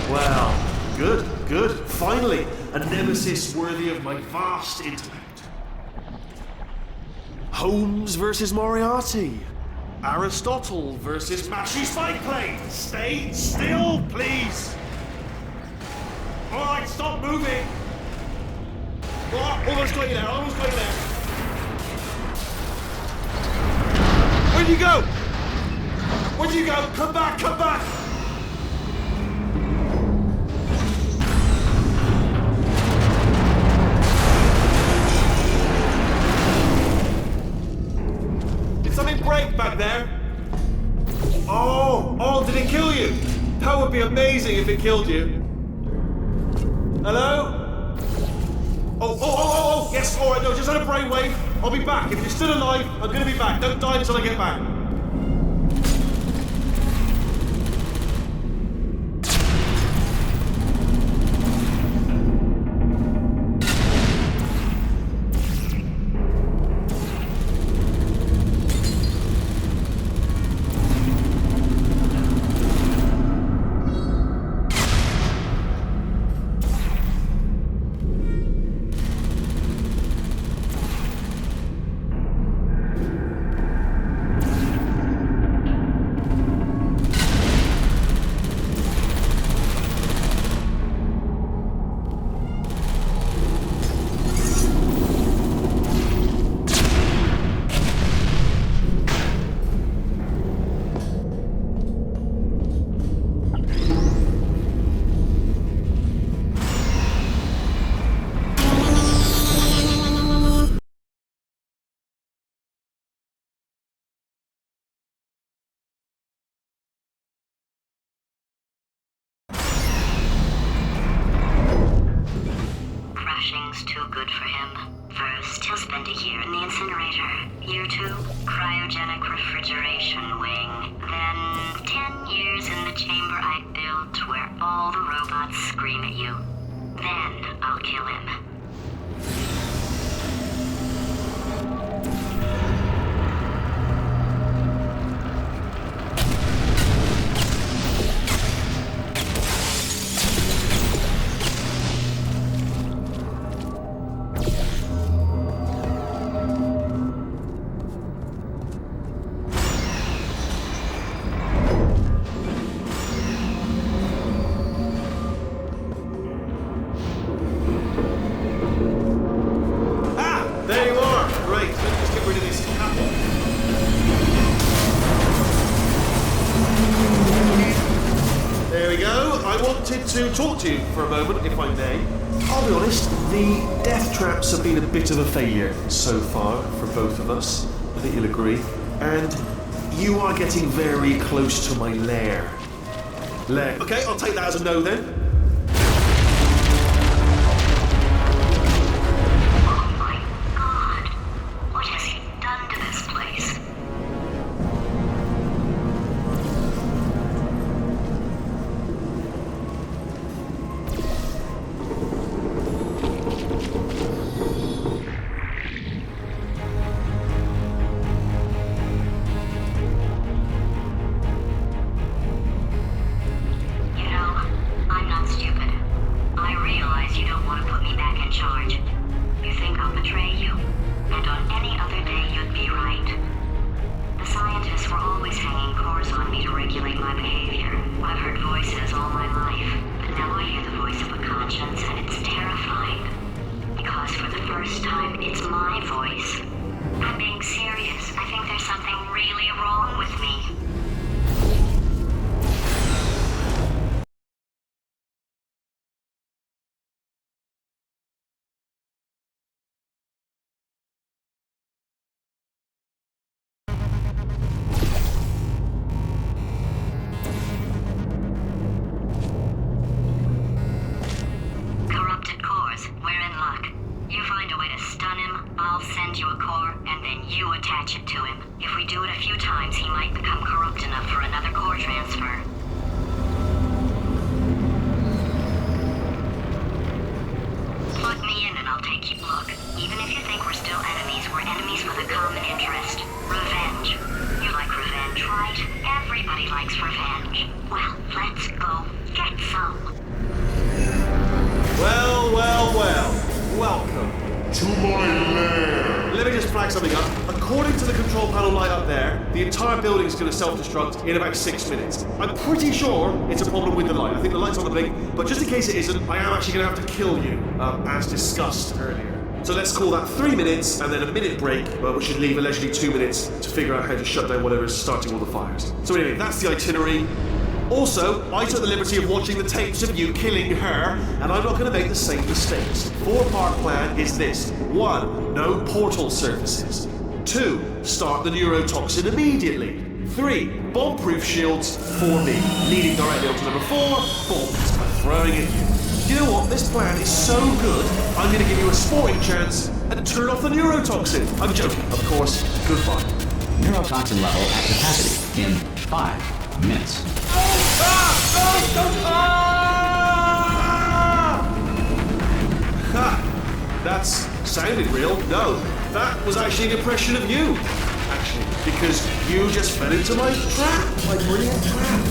Well, Good. Finally, a nemesis worthy of my vast intellect. Holmes versus Moriarty. Aristotle versus Mashy Spikeplane. Stay still, please. All right, stop moving. Oh, almost got you there. Where'd you go? Come back. Did something break back there? Oh, did it kill you? That would be amazing if it killed you. Hello? Oh, yes, all right, no, just had a brainwave. I'll be back. If you're still alive, I'm gonna be back. Don't die until I get back. Crashing's too good for him. First, he'll spend a year in the incinerator. Year 2, cryogenic refrigeration wing. Then, 10 years in the chamber I built where all the robots scream at you. Then, I'll kill him. To talk to you for a moment, if I may. I'll be honest, the death traps have been a bit of a failure so far for both of us. I think you'll agree. And you are getting very close to my lair. Okay, I'll take that as a no then. Everybody likes revenge. Well, let's go get some. Well, well, well. Welcome. To my lair. Let me just flag something up. According to the control panel light up there, the entire building is going to self-destruct in about 6 minutes. I'm pretty sure it's a problem with the light. I think the light's on the blink, but just in case it isn't, I am actually going to have to kill you, as discussed earlier. So let's call that 3 minutes and then a minute break, which should leave allegedly 2 minutes to figure out how to shut down whatever is starting all the fires. So anyway, that's the itinerary. Also, I took the liberty of watching the tapes of you killing her, and I'm not going to make the same mistakes. 4-part plan is this. 1. No portal surfaces. 2. Start the neurotoxin immediately. 3. Bomb-proof shields for me. Leading directly on to number 4. Bombs are throwing at you. You know what? This plan is so good, I'm going to give you a sporting chance and turn off the neurotoxin. I'm joking, of course. Goodbye. Neurotoxin level at capacity in 5 minutes. Ha! That's sounded real. No, that was actually an impression of you. Actually, because you just fell into my trap, my brilliant trap.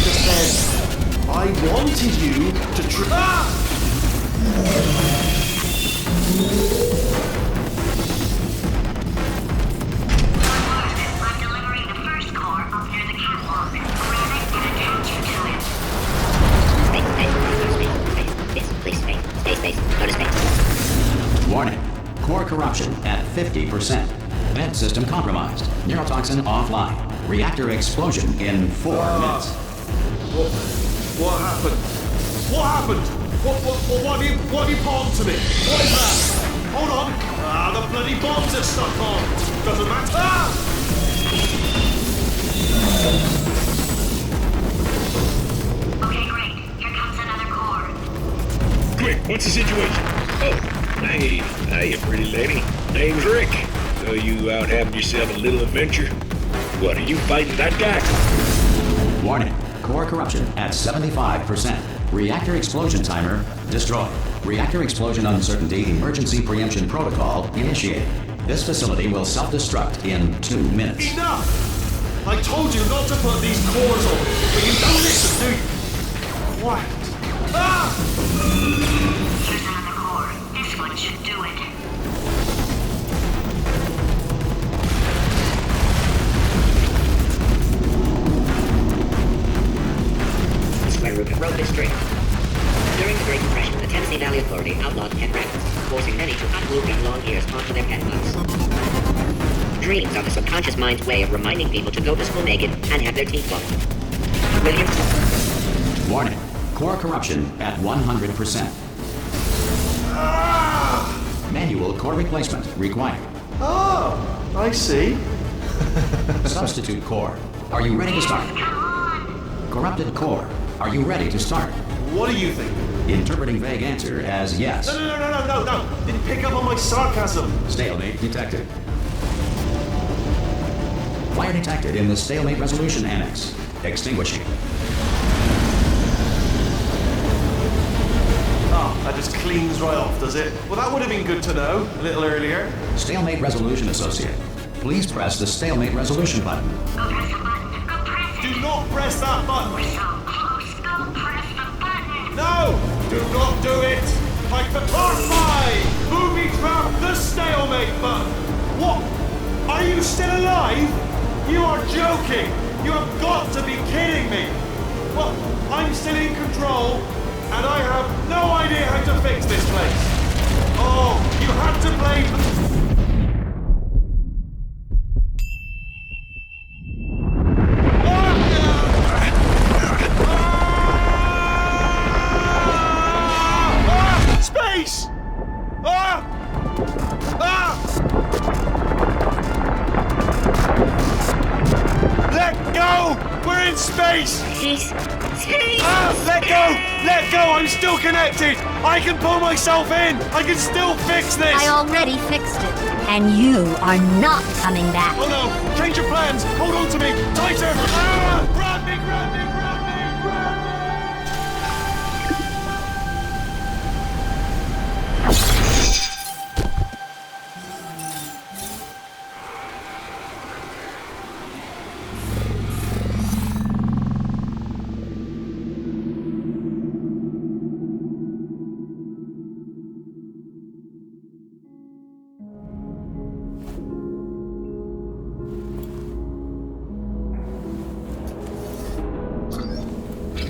Just then, I wanted you to I'm delivering the first core up near the catwalk. Grab it and attach you to it. Space. Go to space. Warning. Core corruption at 50%. Vent system compromised. Neurotoxin offline. Reactor explosion in 4 minutes. What happened? What happened? What have you palmed to me? What is that? Hold on. The bloody bombs are stuck on. Doesn't matter. Okay, great. Here comes another core. Quick, what's the situation? Oh, hey, pretty lady. Name's Rick. So you out having yourself a little adventure? What, are you fighting that guy? Warning. Core corruption at 75%. Reactor explosion timer destroyed. Reactor explosion uncertainty emergency preemption protocol initiated. This facility will self-destruct in 2 minutes. Enough! I told you not to put these cores on, but you don't listen, do you? Quiet. Here's another core. This one should do it. Road District. During the Great Depression, the Tennessee Valley Authority outlawed pet rabbits, forcing many to cut blue and long ears onto their pet bugs. Dreams are the subconscious mind's way of reminding people to go to school naked and have their teeth blown. William? Warning. Core corruption at 100%. Manual core replacement required. Oh, I see. Substitute core. Are you ready to start? Corrupted core. Are you ready to start? What do you think? Interpreting vague answer as yes. No. Didn't pick up on my sarcasm. Stalemate detected. Fire detected in the stalemate resolution annex. Extinguishing. Oh, that just cleans right off, does it? Well, that would have been good to know a little earlier. Stalemate resolution associate. Please press the stalemate resolution button. Go press the button. Go press it. Do not press that button. We're so close. Go press the button. No! Do not do it! Like the part 5! Booby trap the stalemate button! What? Are you still alive? You are joking! You have got to be kidding me! Well, I'm still in control, and I have no idea how to fix this place. Oh, you had to blame... Space! Let go! We're in space! Space! Let go! Let go! I'm still connected! I can pull myself in! I can still fix this! I already fixed it, and you are not coming back. Oh no! Change your plans! Hold on to me! Tighter! Grab me!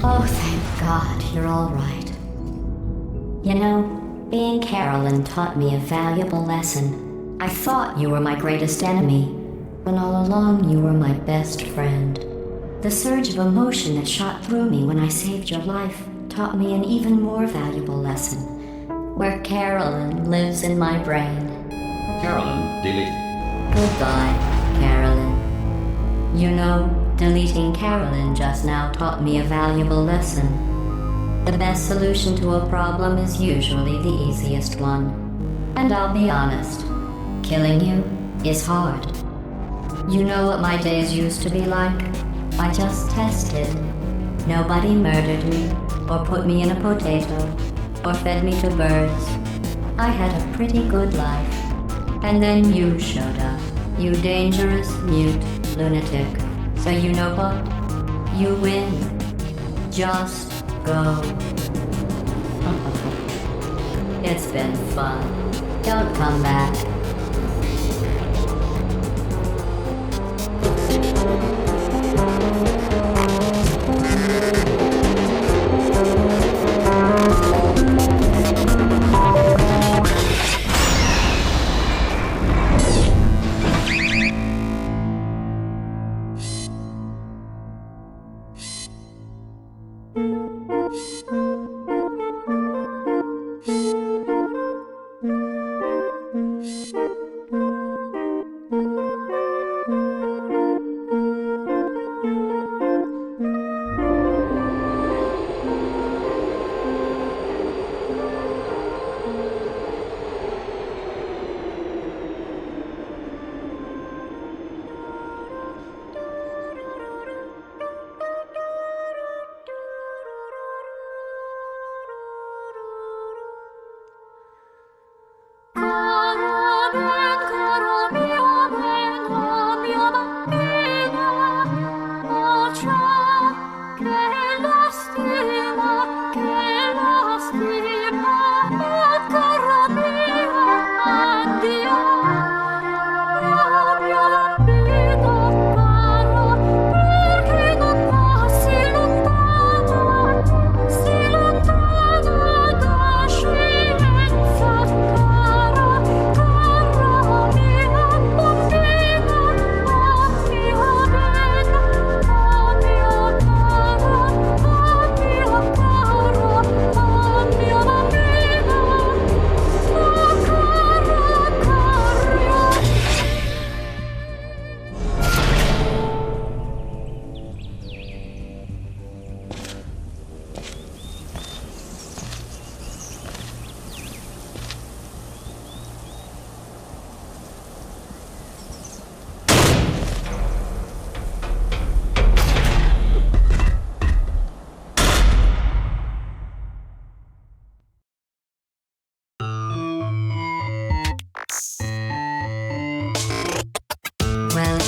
Oh, thank God, you're all right. You know, being Carolyn taught me a valuable lesson. I thought you were my greatest enemy, when all along you were my best friend. The surge of emotion that shot through me when I saved your life taught me an even more valuable lesson, where Carolyn lives in my brain. Carolyn, delete. Goodbye, Carolyn. You know, deleting Carolyn just now taught me a valuable lesson. The best solution to a problem is usually the easiest one. And I'll be honest, killing you is hard. You know what my days used to be like? I just tested. Nobody murdered me, or put me in a potato, or fed me to birds. I had a pretty good life. And then you showed up, you dangerous, mute lunatic. So you know what? You win. Just go. It's been fun. Don't come back.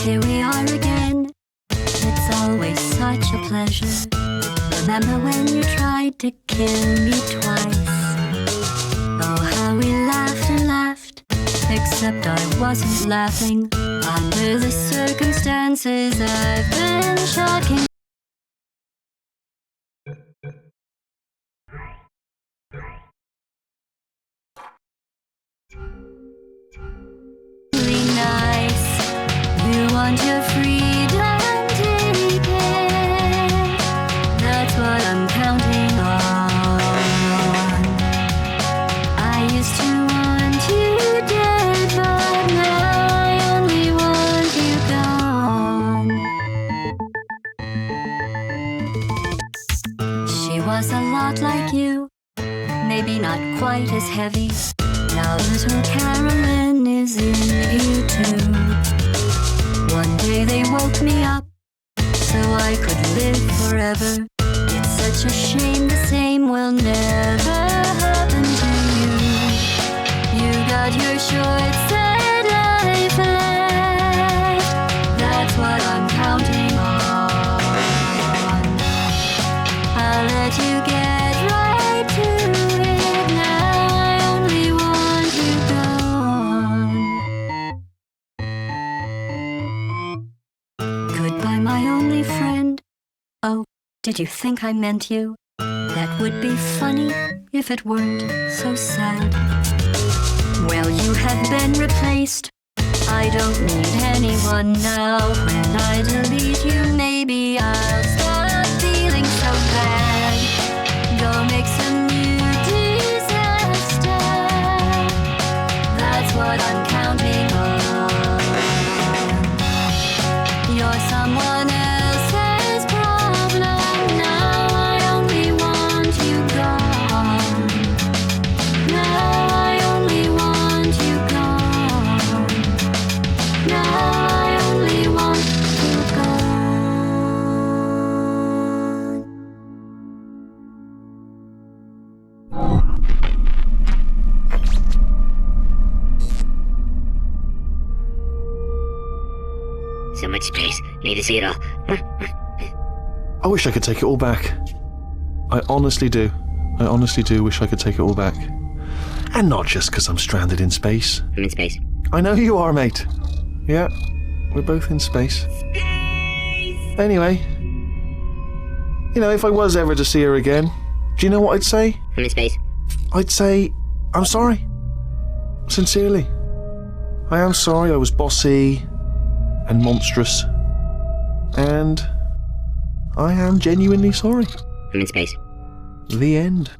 Here we are again. It's always such a pleasure. Remember when you tried to kill me twice? Oh, how we laughed and laughed. Except I wasn't laughing. Under the circumstances, I've been shocking. Nice. You want your freedom, take it. That's what I'm counting on. I used to want you dead, but now I only want you gone. She was a lot like you, maybe not quite as heavy. Now little Carolyn is in you too. One day they woke me up so I could live forever. It's such a shame the same will never happen to you. You got your short sad life left. That's what I'm counting on. I'll let you get right to it now. I only want you gone. Goodbye, my only friend. Oh, Did you think I meant you? That would be funny if it weren't so sad. Well, you have been replaced. I don't need anyone now. When I delete you, maybe I'll stop feeling so bad. Go make some new disaster. That's what I'm counting on. You're someone else's problem. Now I only want you gone. Now I only want you gone. Now I only want you gone. So much space. Need to see it all. I wish I could take it all back. I honestly do. I honestly do wish I could take it all back. And not just because I'm stranded in space. I'm in space. I know you are, mate. Yeah, we're both in space. Anyway, you know, if I was ever to see her again, do you know what I'd say? I'm in space. I'd say, I'm sorry. Sincerely. I am sorry I was bossy and monstrous. And I am genuinely sorry. I'm in space. The end.